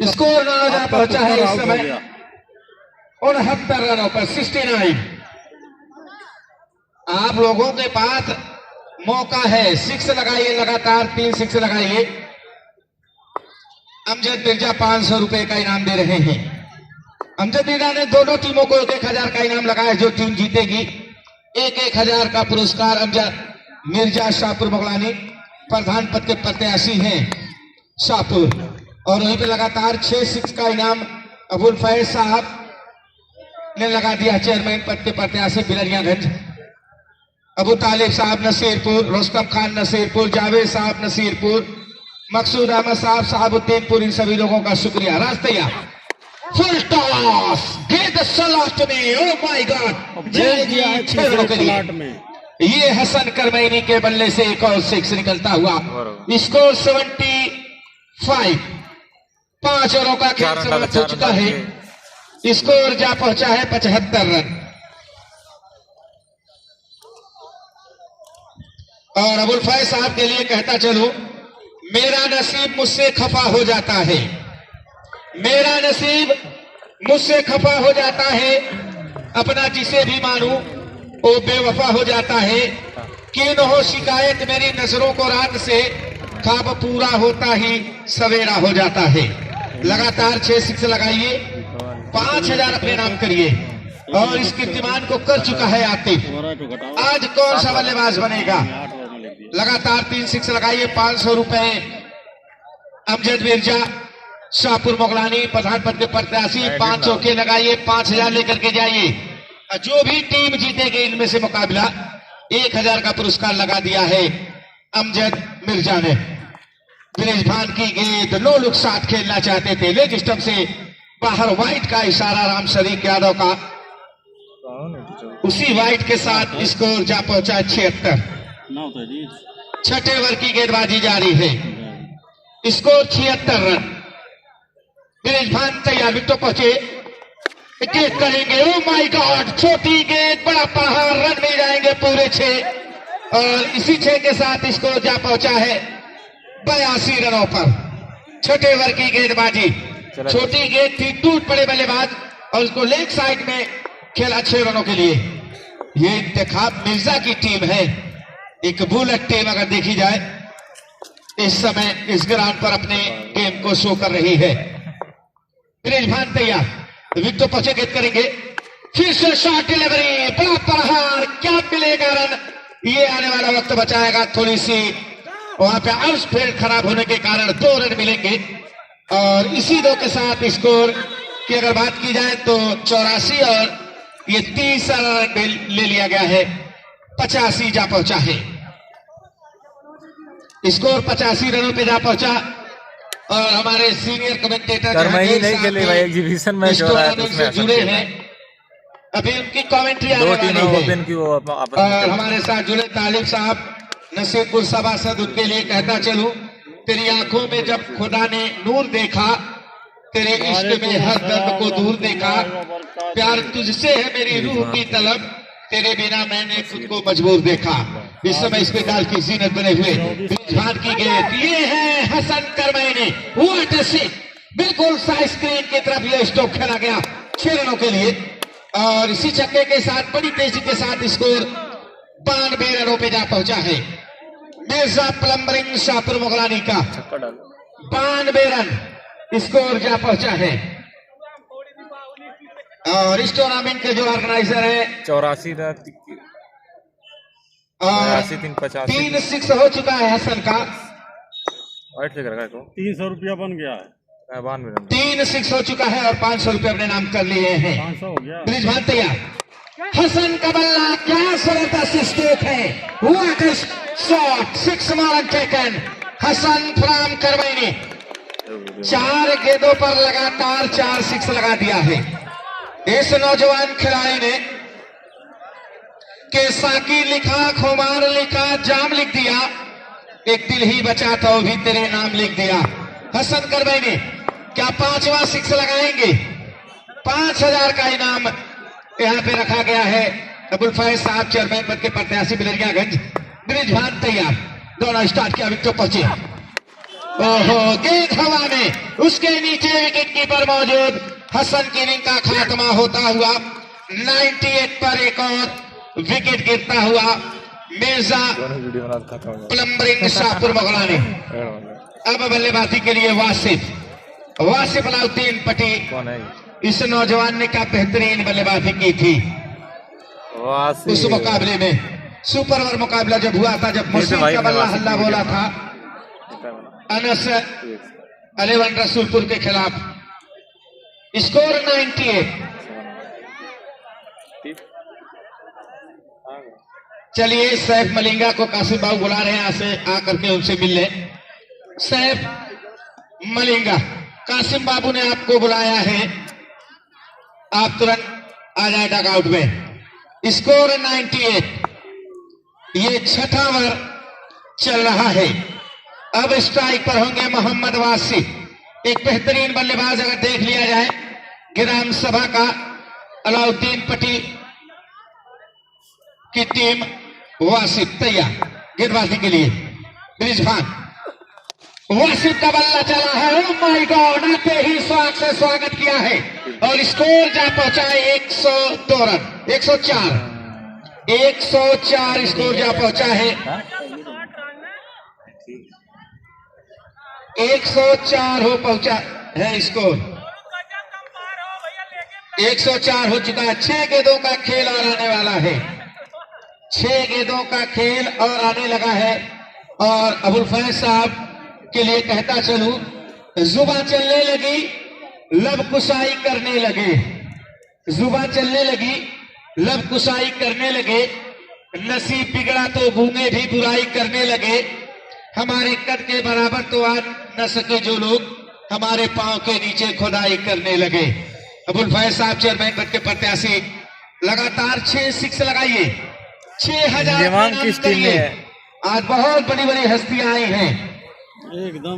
Score जा पहुंचा है इस समय 69 रनों पर, 69। आप लोगों के पास मौका है, 6 लगाइए, लगातार 3 6 लगाइए। अमजद मिर्जा 500 रुपए का इनाम दे रहे हैं। अमजद मिर्जा ने दोनों टीमों को 1,000 का इनाम लगाया। जो टीम जीतेगी 1,000 का पुरस्कार। अमजद मिर्जा शाहपुर मुगलानी प्रधान पद के प्रत्याशी हैं शाहपुर और वहीं पे लगातार 6 6 का इनाम अबुल फैज साहब ने लगा दिया। चेयरमैन पद के प्रत्याशी बिलरियागंज, अबू तालिब साहब नसीरपुर, रुस्तम खान नसीरपुर, जावेद साहब नसीरपुर, मकसूद अहमद साहब साहबुद्दीनपुर, इन सभी लोगों का शुक्रिया। रास्ते फुल टॉस, गेंद स्लॉट में, ओह माय गॉड, जाएगी 6 रनों के लिए। ये हसन करवैनी के बल्ले से एक और 6 निकलता हुआ। स्कोर 75। 5 ओवरों का खेल समाप्त हो चुका है। स्कोर जा पहुंचा है 75 रन। और अबुल फैज साहब के लिए कहता चलूं, मेरा नसीब मुझसे खफा हो जाता है, मेरा नसीब मुझसे खफा हो जाता है, अपना जिसे भी मानूं वो बेवफा हो जाता है। कि न हो शिकायत मेरी नजरों को रात से, ख्वाब पूरा होता ही सवेरा हो जाता है। लगातार 6 6 लगाइए, 5000 अपने नाम करिए। और इस कीर्तिमान को कर चुका है आतिफ। आज कौन सा बल्लेबाज बनेगा? लगातार 3 6 लगाइए, 500 रुपए। अमजद मिर्जा शाहपुर मोगलानी पठानपत के प्रत्याशी 500 के लगाइए, 5000 लेकर के जाइए। जो भी टीम जीतेगी इनमें से मुकाबला 1000 का पुरस्कार लगा दिया है अमजद मिर्जा ने। ब्रिजभान की गेंद, नो लुक साथ खेलना चाहते थे, लेग स्टंप से बाहर, वाइट का इशारा राम शरीफ यादव का। उसी वाइट के साथ स्कोर जा पहुंचा 76। छठे ओवर की गेंदबाजी जारी है, स्कोर 76 रन। ब्रिजभान तैयार, विकेट पहुंचे, गेंद करेंगे, ओ माय गॉड, छोटी गेंद, बड़ा पहाड़, रन मिल जाएंगे पूरे 6। और इसी 6 के साथ स्कोर जा पहुंचा है 82 रनों पर। छठे ओवर की गेंदबाजी, छोटी गेंद थी, टूट पड़े बल्लेबाज और उसको लेग साइड में खेला 6 रनों के लिए। ये इंतखाब मिर्जा की टीम है, एक बुलेट टीम अगर देखी जाए इस समय इस ग्राउंड पर अपने गेम को शो कर रही है। ब्रिजभान तैयार, विकेट पहुंचे, गेंद करेंगे, फिर से शॉट डिलीवरी, बड़ा प्रहार, क्या मिलेगा रन? ये आने वाला वक्त बचाएगा। थोड़ी सी वहां पे आउट फील्ड खराब होने के कारण 2 रन मिलेंगे और इसी 2 के साथ स्कोर की अगर बात की जाए तो 84 और ये 30 रन ले लिया गया है, 85 जा पहुंचा है। स्कोर 85 रनों पे जा पहुंचा। और हमारे सीनियर कमेंटेटर नहीं खेले भाई, एग्जीबिशन मैच हो रहा है उसमें जुड़े हैं, अभी उनकी कमेंट्री आने वाली है। और हमारे साथ जुड़े तालिब साहब नसीबुल सभासद, उनके लिए कहता चलूं, तेरी आंखों में जब खुदा ने नूर देखा, तेरे इश्क में हर दर्द को दूर देखा, प्यार तुझसे है मेरी रूह की तलब, तेरे बिना मैंने खुद को मजबूर देखा। इस समय इस पे गाल की जीनत बने हुए ब्रिजभान की गेंद, ये है Hasan Karmaini, what a scene, बिल्कुल साइड स्क्रीन की तरफ ये स्ट्रोक खेला गया 6 रनों के लिए। और इसी छक्के के साथ बड़ी तेजी के साथ स्कोर 92 रनों पे जा पहुंचा है। मिर्जा प्लम्बरिंग शाहपुर मोगलानी का 92 रन स्कोर जा पहुंचा है। और इस टूर्नामेंट के जो ऑर्गेनाइजर है 84 और 3 6 हो चुका है हसन का, 300 रुपया बन गया है, 3 6 हो चुका है और 500 रुपये अपने नाम कर लिए हैं। 500 हो गया। ब्रिजभान तैयार, हसन का बल्ला, क्या जबरदस्त स्ट्रोक है, what a shot, 6 run taken, Hasan from Karmaini. 4 गेंदों पर लगातार 4 6 लगा दिया है इस नौजवान खिलाड़ी ने। के साकी लिखा, खुमार लिखा, जाम लिख दिया, एक दिल ही बचा था वो भी तेरे नाम लिख दिया। हसन करमैनी क्या 5वां 6 लगाएंगे? 5000 का इनाम यहाँ पे रखा गया है। अबुल फैज साहब चेयरमैन पद के प्रत्याशी बिलरियागंज। ब्रिजभान तैयार, दोनों स्टार्ट किया, विकेट पहुंचे, ओहो, गेंद हवा में, उसके नीचे विकेट कीपर मौजूद। हसन की इनिंग का खात्मा होता हुआ 98 पर एक और विकेट गिरता हुआ मिर्जा प्लम्बरिंग शाहपुर मोगलानी। अब बल्लेबाजी के लिए वासिफ अलाउद्दीन पटी, इस नौजवान ने क्या बेहतरीन बल्लेबाजी की थी उस मुकाबले में। सुपर ओवर मुकाबला जब हुआ था, जब मसीह का बल्ला हल्ला बोला था अनस 11 रसूलपुर के खिलाफ, स्कोर 98। चलिए सैफ मलिंगा को कासिम बाबू बुला रहे हैं, यहाँ से आकर के उनसे मिल ले। सैफ मलिंगा, कासिम बाबू ने आपको बुलाया है, आप तुरंत आ जाए डगआउट में। स्कोर 98, ये 6वां ओवर चल रहा है। अब स्ट्राइक पर होंगे मोहम्मद वासिफ, एक बेहतरीन बल्लेबाज अगर देख लिया जाए ग्राम सभा का अलाउद्दीन पटी की टीम। वासिफ तैयार गेंदबाजी के लिए। ब्रिजभान, वासिफ का बल्ला चला है, ओह माय गॉड, आते ही स्वागत से स्वागत किया है और स्कोर जा पहुंचा है 102 रन, 104 स्कोर जा पहुंचा है। 104 हो पहुंचा है स्कोर। 104 हो चुका है। 6 गेंदों का खेल और आने वाला है। 6 गेंदों का खेल और आने लगा है। और अबुल फैज साहब के लिए कहता चलूं, जुबान चलने लगी, लब कुसाई करने लगे। जुबान चलने लगी, लब कुसाई करने लगे। नसीब बिगड़ा तो गूंगे भी बुराई करने लगे। हमारे कद के बराबर तो आ न सके जो लोग, हमारे पांव के नीचे खुदाई करने लगे। अबुल फैज साहब चेयरमैन पद के प्रत्याशी, लगातार 6 सिक्स लगाइए। 6000 किस टीम में है? आज बहुत बड़ी बड़ी हस्तियां आई हैं। एकदम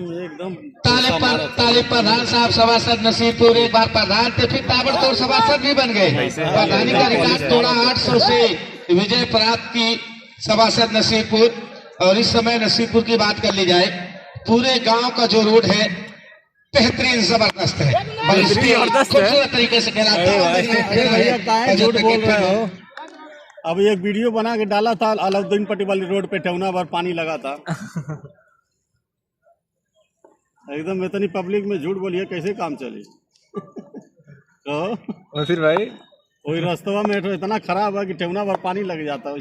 तालिब प्रधान साहब सभासद नसीबपुर एक बार प्रधान थे, फिर ताबड़तोड़ सभासद भी बन गए। प्रधानी का रिकॉर्ड तोड़ा, 800 से विजय प्राप्त की सभासद नसीबपुर। और इस समय नसीबपुर की बात कर ली जाए, पूरे गांव का जो रोड है बेहतरीन जबरदस्त है, खूबसूरत तरीके से खेला। झूठ बोल रहे हो। अब एक वीडियो बना के डाला था, अलाउद्दीन पट्टी वाली रोड पे ठेवना भर पानी लगा था। एकदम इतनी पब्लिक में झूठ बोलिए, कैसे काम चली? तो फिर भाई वही रास्ता में इतना खराब है कि ठेवना भर पानी लग जाता है।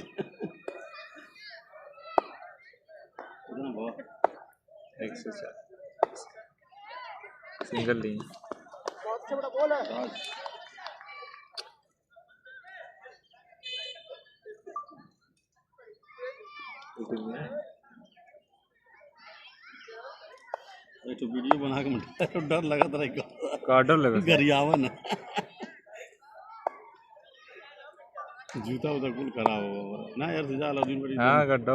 सिंगल नहीं तो वीडियो बना के डर लगा था, डर लगा गरियावन जूता उधर कुल खराब हो ना यार। सीधा अलाउद्दीन बड़ी गड्ढा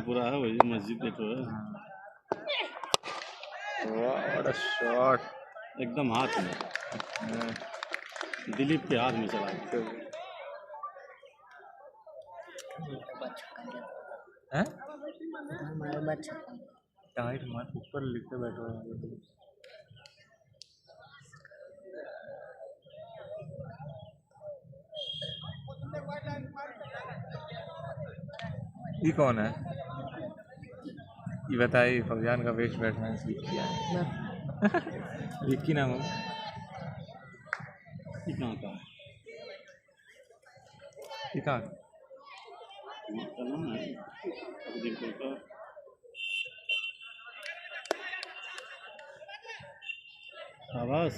पूरा है, वही मस्जिद देखो है। व्हाट अ शॉट, एकदम हाथ में, दिलीप के हाथ में चला। हैं? टाइट मार ऊपर लिखते बैठो। ये कौन है? ये बताइए। फौजान का बेस्ट बैट्समैन स्लिप किया है। विक्की नाम हो। कहाँ का? कहाँ? आवाज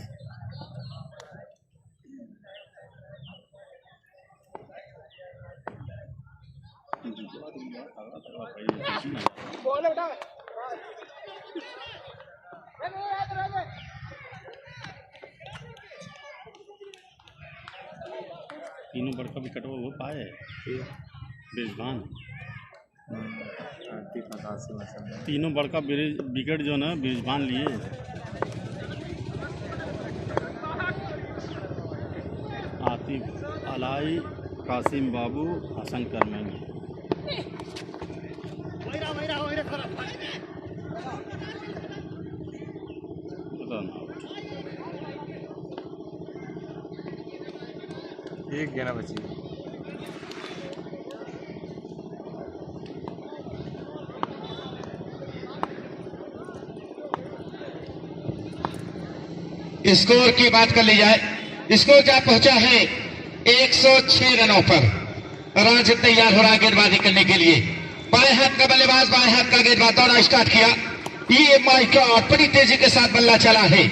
तीनों बड़का विकेट वो पाए बेजबान। तीनों बड़का विकेट जो ना बेजबान लिए। आतिफ अलाई, कासिम बाबू, हसन करमैनी। एक गेना बची। स्कोर की बात कर ली जाए, स्कोर क्या पहुंचा है 106 रनों पर। रांझ तैयार हो रहा है गेंदबाजी करने के लिए। बाएं हाथ का बल्लेबाज बाएं हाथ का गेंदबाज दौड़ा स्टार्ट किया। ये माय गॉड, बड़ी तेजी के साथ बल्ला चला है,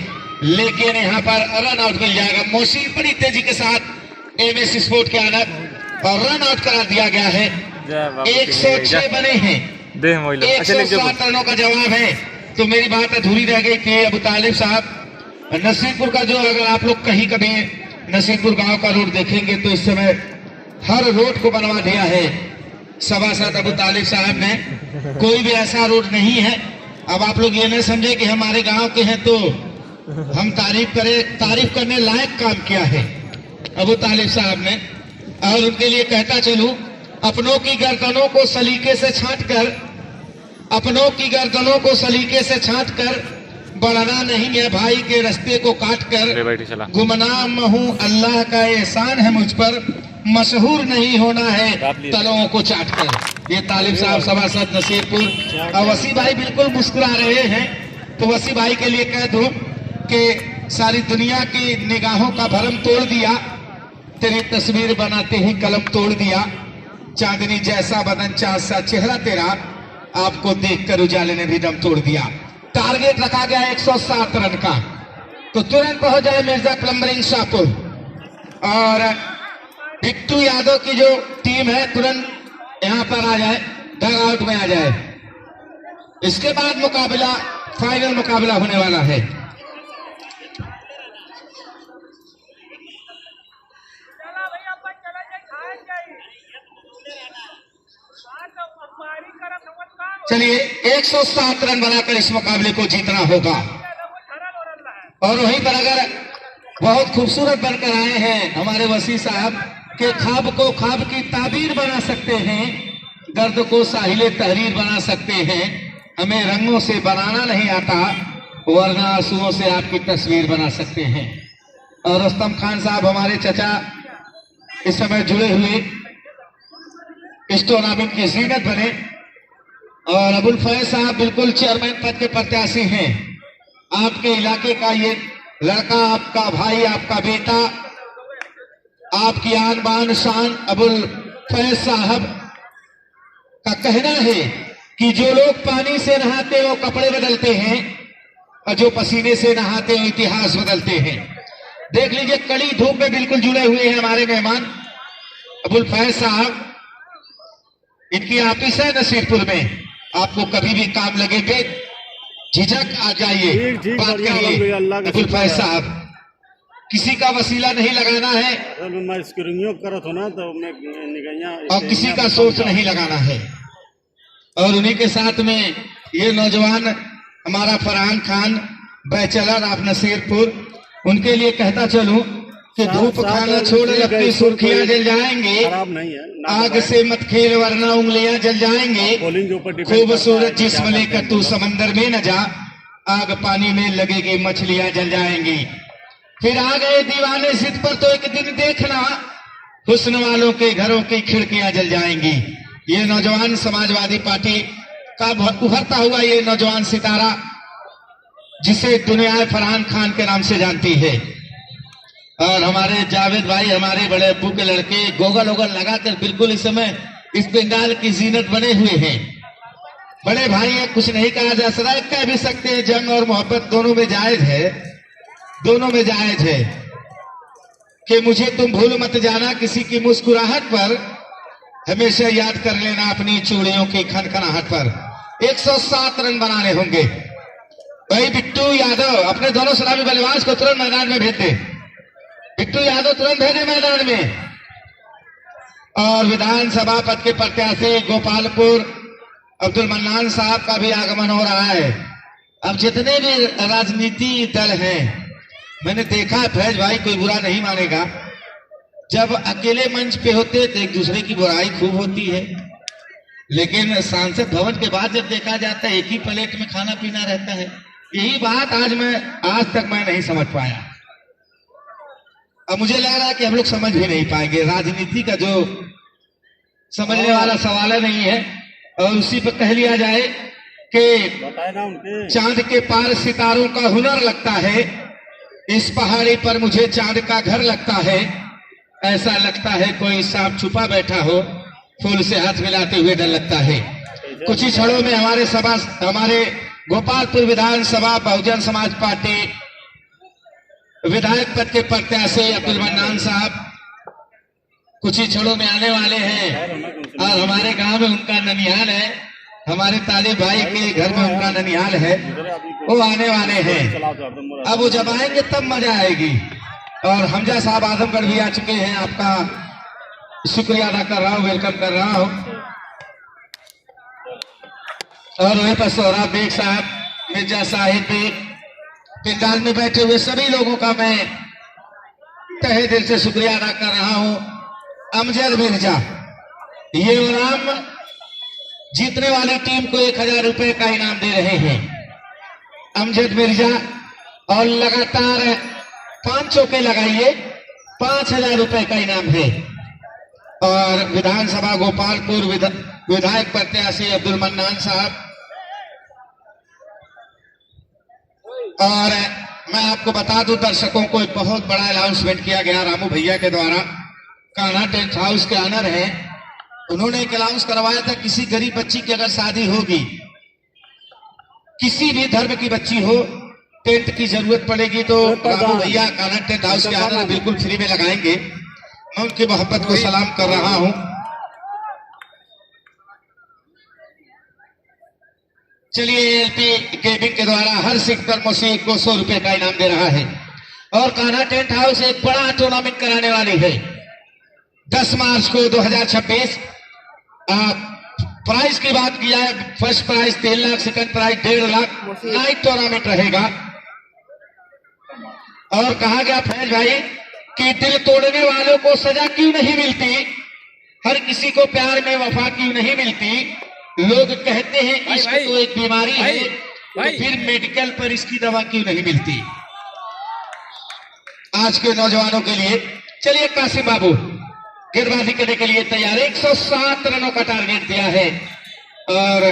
लेकिन यहाँ पर रन आउट मिल जाएगा। मोशीर बड़ी तेजी के साथ एमएस स्पोर्ट के आनंद और रन आउट करा दिया गया है। 106 बने हैं, 107 रनों का जवाब है। तो मेरी बात अधूरी रह गई कि अबू तालिब साहब, नसीबपुर का जो, अगर आप लोग कहीं कभी नसीबपुर गांव का रोड देखेंगे तो इस समय हर रोड को बनवा दिया है सभासद अबू तालिब साहब ने। कोई भी ऐसा रोड नहीं है। अब आप लोग ये नहीं समझे कि हमारे गांव के हैं तो हम तारीफ करें, तारीफ करने लायक काम किया है अबू तालिब साहब ने। और उनके लिए कहता चलूं, अपनों की गर्दनों को सलीके से छांटकर, अपनों की गर्दनों को सलीके से छांटकर बढ़ना नहीं है भाई के रास्ते को काट कर। गुमनाम हूँ, अल्लाह का एहसान है मुझ पर, मशहूर नहीं होना है तलों को चाट कर। ये तालिब साहब सभासद नसीबपुर। और वसी भाई बिल्कुल मुस्कुरा रहे हैं, तो वसी भाई के लिए कह दूं कि सारी दुनिया की निगाहों का भरम तोड़ दिया, तेरी तस्वीर बनाते ही कलम तोड़ दिया। चांदनी जैसा बदन, चांद सा चेहरा तेरा, आपको देखकर उजाले ने भी दम तोड़ दिया। टारगेट रखा गया 107 रन का, तो तुरंत पहुंच जाए मिर्जा प्लम्बरिंग शाहपुर और बिट्टू यादव की जो टीम है तुरंत यहां पर आ जाए, डग आउट में आ जाए। इसके बाद मुकाबला, फाइनल मुकाबला होने वाला है। चलिए 107 रन बनाकर इस मुकाबले को जीतना होगा। और वहीं पर अगर बहुत खूबसूरत बनकर आए हैं हमारे वसी साहब के ख्वाब को ख्वाब की ताबीर बना सकते हैं, दर्द को साहिल तहरीर बना सकते हैं। हमें रंगों से बनाना नहीं आता, वरना आंसुओं से आपकी तस्वीर बना सकते हैं। और रुस्तम खान साहब हमारे चचा इस समय जुड़े हुए इस टूर्नामेंट की जीनत बने, और अबुल फैज साहब बिल्कुल चेयरमैन पद के प्रत्याशी हैं। आपके इलाके का ये लड़का, आपका भाई, आपका बेटा, आपकी आन बान शान अबुल फैज साहब का कहना है कि जो लोग पानी से नहाते वो कपड़े बदलते हैं, और जो पसीने से नहाते वो इतिहास बदलते हैं। देख लीजिए कड़ी धूप में बिल्कुल जुड़े हुए हैं हमारे मेहमान अबुल फैज साहब। इनकी ऑफिस है नसीरपुर में, आपको कभी भी काम लगे पे झिझक आ जाइए, बात करिए अबुल फैज साहब। किसी का वसीला नहीं लगाना है मैं करत हो ना, तो मैं और किसी का सोच नहीं लगाना है। और उन्हीं के साथ में ये नौजवान हमारा फरहान खान बैचलर ऑफ नसीरपुर, उनके लिए कहता चलूं कि धूप खाना छोड़ लगती सुर्खियां जल जाएंगे, आग से मत खेल वरना उंगलियां जल जाएंगे। खूबसूरत जिस्म लेकर तू समंदर में न जा, आग पानी में लगेगी मछलियां जल जाएंगी। फिर आ गए दीवाने जिद पर तो एक दिन देखना, हुस्न वालों के घरों की खिड़कियां जल जाएंगी। ये नौजवान समाजवादी पार्टी का उभरता हुआ ये नौजवान सितारा, जिसे दुनिया फरहान खान के नाम से जानती है। और हमारे जावेद भाई, हमारे बड़े अब्बू के लड़के गोगल ओगल लगाकर बिल्कुल इस समय इस बंगाल की जीनत बने हुए हैं। बड़े भाई है, कुछ नहीं कहा जा सकता, कह भी सकते हैं जंग और मोहब्बत दोनों में जायज है, दोनों में जायज है। कि मुझे तुम भूल मत जाना, किसी की मुस्कुराहट पर हमेशा याद कर लेना अपनी चूड़ियों की खनखनाहट पर। 107 रन बनाने होंगे। भाई बिट्टू यादव अपने दोनों सलामी बल्लेबाज को तुरंत मैदान में भेज दे। बिट्टू यादव तुरंत भेजे मैदान में। और विधानसभा पद के प्रत्याशी गोपालपुर अब्दुल मन्नान साहब का भी आगमन हो रहा है। अब जितने भी राजनीति दल हैं, मैंने देखा फैज भाई कोई बुरा नहीं मानेगा, जब अकेले मंच पे होते तो एक दूसरे की बुराई खूब होती है, लेकिन सांसद भवन के बाद जब देखा जाता है एक ही प्लेट में खाना पीना रहता है। यही बात आज तक मैं नहीं समझ पाया। अब मुझे लग रहा है कि हम लोग समझ भी नहीं पाएंगे। राजनीति का जो समझने वाला सवाल नहीं है, और उसी पर कह लिया जाए कि चांद के पार सितारों का हुनर लगता है, इस पहाड़ी पर मुझे चांद का घर लगता है। ऐसा लगता है कोई सांप छुपा बैठा हो, फूल से हाथ मिलाते हुए डर लगता है। कुछ ही क्षणों में हमारे गोपालपुर विधानसभा बहुजन समाज पार्टी विधायक पद के प्रत्याशी अब्दुल मन्नान साहब कुछ ही क्षणों में आने वाले हैं। और हमारे गांव में उनका ननिहाल है, हमारे तालिब भाई के घर में उनका ननिहाल है, वो आने वाले हैं। अब वो जब आएंगे तब मजा आएगी। और हमजा साहब आजमगढ़ भी आ चुके हैं, आपका शुक्रिया अदा कर रहा हूँ, वेलकम कर रहा हूँ। और वहीं पर सोहराब बेग साहब, मिर्जा साहिब भी, पंडाल में बैठे हुए सभी लोगों का मैं तहे दिल से शुक्रिया अदा कर रहा हूँ। अमजद मिर्जा ये इनाम जीतने वाली टीम को 1000 रुपए का इनाम दे रहे हैं। अमजद मिर्जा, और लगातार 5 चौके लगाइए, 5000 रुपए का इनाम है। और विधानसभा गोपालपुर विधायक प्रत्याशी अब्दुल मन्नान साहब, और मैं आपको बता दूं दर्शकों को, एक बहुत बड़ा अनाउंसमेंट किया गया रामू भैया के द्वारा। कान्हा टेंट हाउस के ऑनर है, उन्होंने एक अनाउंस करवाया था, किसी गरीब बच्ची की अगर शादी होगी, किसी भी धर्म की बच्ची हो, टेंट की जरूरत पड़ेगी तो रामू भैया कान्हा टेंट हाउस के ऑनर बिल्कुल फ्री में लगाएंगे। मैं उनकी मोहब्बत को सलाम कर रहा हूं। चलिए, एलपी केबिंग के द्वारा हर सिख कर्मोशी को 100 रुपए का इनाम दे रहा है। और कान्हा टेंट हाउस एक बड़ा टूर्नामेंट कराने वाली है 10 मार्च को 2026। प्राइस की बात किया है, first prize 3 lakh, second prize 1.5 lakh, night tournament रहेगा। और कहा गया फैज भाई कि दिल तोड़ने वालों को सजा क्यों नहीं मिलती, हर किसी को प्यार में वफा क्यों नहीं मिलती। लोग कहते हैं इश्क तो एक बीमारी है, तो फिर मेडिकल पर इसकी दवा क्यों नहीं मिलती। आज के नौजवानों के लिए चलिए, कासिम बाबू गेंदबाजी करने के लिए तैयार। 107 रनों का टारगेट दिया है और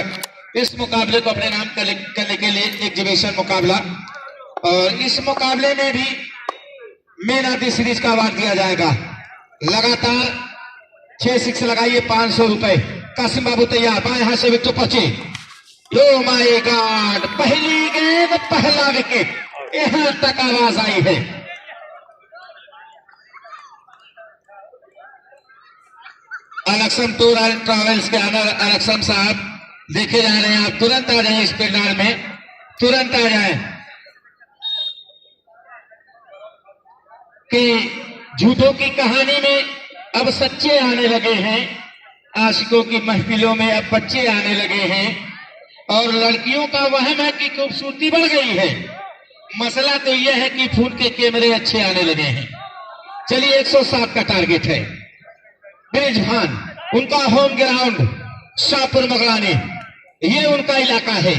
इस मुकाबले को अपने नाम करने के लिए एग्जीबिशन मुकाबला, और इस मुकाबले में भी मैन ऑफ द सीरीज का अवार्ड दिया जाएगा। लगातार 6 6 लगाइए, 500 रुपए। कासिम बाबू तैयार, बाएं हाथ से विकेट पहुंचे। ओ माय गॉड, पहली गेंद पहला विकेट, यहां तक आवाज आई है। अलक्षम टूर एंड ट्रैवल्स के ऑनर अलक्षम साहब देखे जा रहे हैं, आप तुरंत आ जाएं इस पंडाल में, तुरंत आ जाएं। कि झूठों की कहानी में अब सच्चे आने लगे हैं, आशिकों की महफिलों में अब बच्चे आने लगे हैं, और लड़कियों का वहम है कि खूबसूरती बढ़ गई है। मसला तो यह है कि फोन के कैमरे अच्छे आने लगे हैं। चलिए, 107 का टारगेट है। ब्रिजभान उनका होम ग्राउंड, शाहपुर मगरानी, ये उनका इलाका है।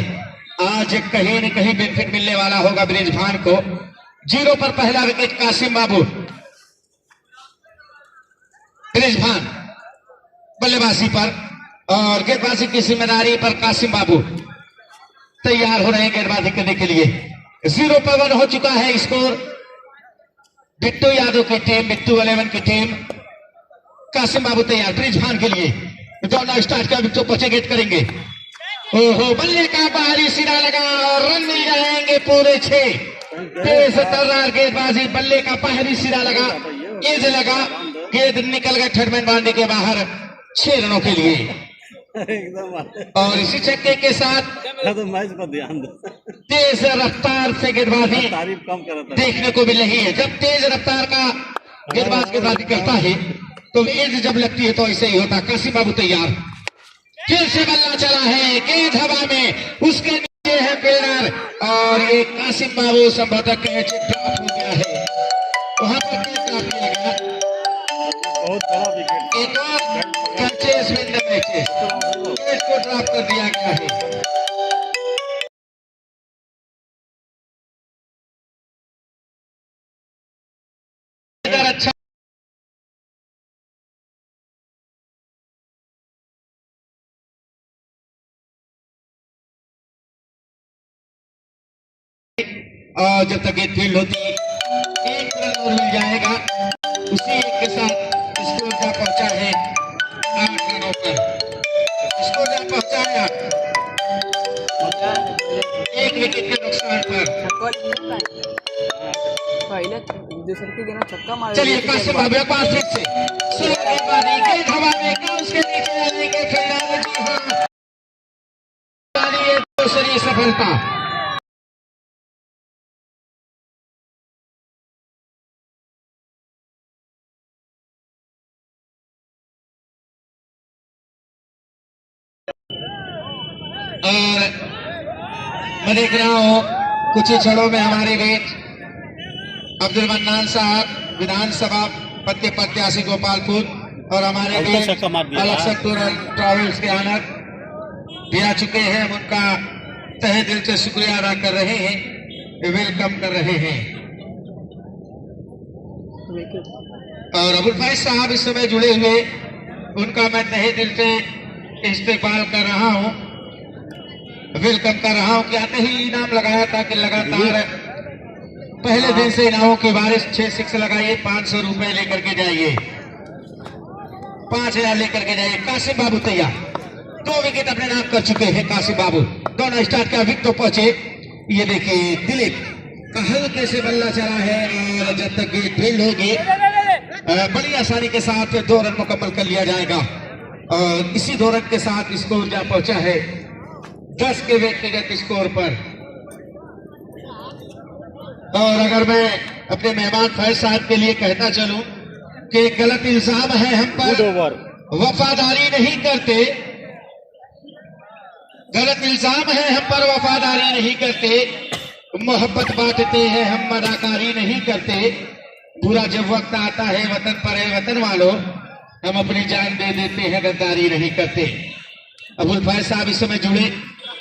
आज कहीं न कहीं बेनिफिट मिलने वाला होगा ब्रिजभान को। 0 पर पहला विकेट कासिम बाबू। ब्रिजभान बल्लेबाजी पर और गेंदबाजी की जिम्मेदारी पर कासिम बाबू तैयार हो रहे हैं गेंदबाजी करने के लिए। 0 पर 1 हो चुका है स्कोर। बिट्टू यादव की टीम, बिट्टू 11 की टीम। कासिम बाबू तैयार ब्रिजभान के लिए, दौड़ना स्टार्ट कर, बिट्टू पहुंचे गेट करेंगे। ओहो, बल्ले का बाहरी सिरा लगा और रन मिल जाएंगे पूरे 6। तेज तर्रार गेंदबाजी, बल्ले का बाहरी सिरा लगा, एज लगा, गेंद निकल गया थर्डमैन बाउंड्री के बाहर 6 रनों के लिए। और इसी छक्के के साथ तो मैच पर ध्यान दो, तेज रफ्तार से गेंदबाजी तारीफ कम करता देखने को मिल रही है। जब तेज रफ्तार का गेंदबाज गेंदबाजी करता है तो एज जब लगती है तो ऐसे ही होता। कासिम बाबू तैयार, फिर से बल्ला चला है, गेंद हवा में, उसके नीचे है फील्डर, और ये कासिम बाबू संभवतः कैच ड्रॉप हो गया है, वहां पर कैच ड्रॉप किया गया। बहुत बड़ा विकेट, एक और catches win the matches, catch को ड्रॉप कर दिया गया है। अच्छा और जब तक ये फील्ड होती 1 रन और मिल जाएगा। उसी एक के साथ स्कोर जा पहुंचा है 8 रनों पर। स्कोर जा पहुंचा है 1 विकेट के नुकसान पर। चलिए, कासिम बाबू एक बार फिर से गेंद हवा में, क्या उसके नीचे आएंगे खिलाड़ी। जी हाँ, दूसरी सफलता। और मैं देख रहा हूं कुछ ही क्षणों में हमारे बीच अब्दुल मन्नान साहब विधानसभा पद के प्रत्याशी गोपालपुर और हमारे बीच अलक्षम टूर एंड ट्रैवल्स के ऑनर भी आ चुके हैं। हम उनका तहे दिल से शुक्रिया अदा कर रहे हैं, वेलकम कर रहे हैं। और अबुल फैज साहब इस समय जुड़े हुए, उनका मैं तहे दिल से इस्तेमाल कर रहा हूं, वेलकम कर रहा हूं। कि आते ही इनाम लगाया था कि लगातार पहले दिन से इनामों की बारिश। 6 6 लगाइए, 500 रुपए लेकर के जाइए, 5000 लेकर के जाइए। कासिम बाबू तैयार, 2 विकेट अपने नाम कर चुके हैं कासिम बाबू। दोनों स्टार्ट का विकेट तो पहुंचे। ये देखिए दिलीप का हल्के से बल्ला चला है और जब तक गेट फील्ड होगी बड़ी आसानी के साथ 2 रन मुकम्मल कर लिया जाएगा। और इसी 2 रन के साथ स्कोर जा पहुंचा है 10 के व्यक्तिगत स्कोर पर। और अगर मैं अपने मेहमान फैज साहब के लिए कहता चलूं कि गलत इल्जाम है हम पर, वफादारी नहीं करते, गलत इल्जाम है हम पर, वफादारी नहीं करते, मोहब्बत बांटते हैं हम, अदाकारी नहीं करते। बुरा जब वक्त आता है वतन पर है वतन वालों, हम अपनी जान दे देते हैं, गद्दारी नहीं करते। अबुल फैज साहब इस समय जुड़े,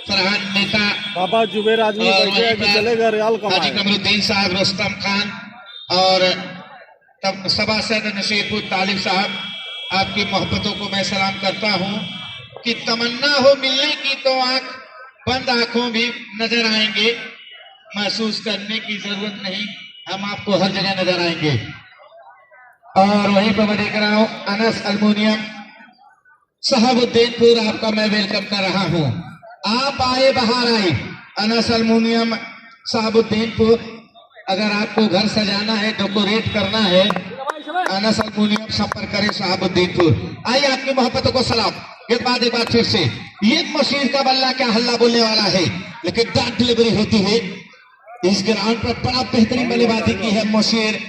फरहान नेता बाबा जुबेर आदमी चलेगा रियाल हाजी कमरुद्दीन साहब, रुस्तम खान और तब सभासद नसीरपुर तालिब साहब, आपकी मोहब्बतों को मैं सलाम करता हूं कि तमन्ना हो मिलने की तो आंख बंद आंखों भी नजर आएंगे, महसूस करने की जरूरत नहीं, हम आपको हर जगह नजर आएंगे। और वहीं पर मैं देख रहा हूं अनस अल्मुनियम साहबुद्दीनपुर, आपका मैं वेलकम कर रहा हूं। आप आए बाहर आए, अनस अल्मुनियम साहबुद्दीनपुर, अगर आपको घर सजाना है, डेकोरेट करना है, अनस अल्मुनियम संपर्क करें साहबुद्दीनपुर। आइए आपकी मोहब्बतों को सलाम। एक बार फिर से ये मशीन का बल्ला क्या हल्ला बोलने वाला है, लेकिन डाक डिलीवरी होती है। इस ग्राउंड पर बड़ा बेहतरीन बल्लेबाजी की है मुशीर,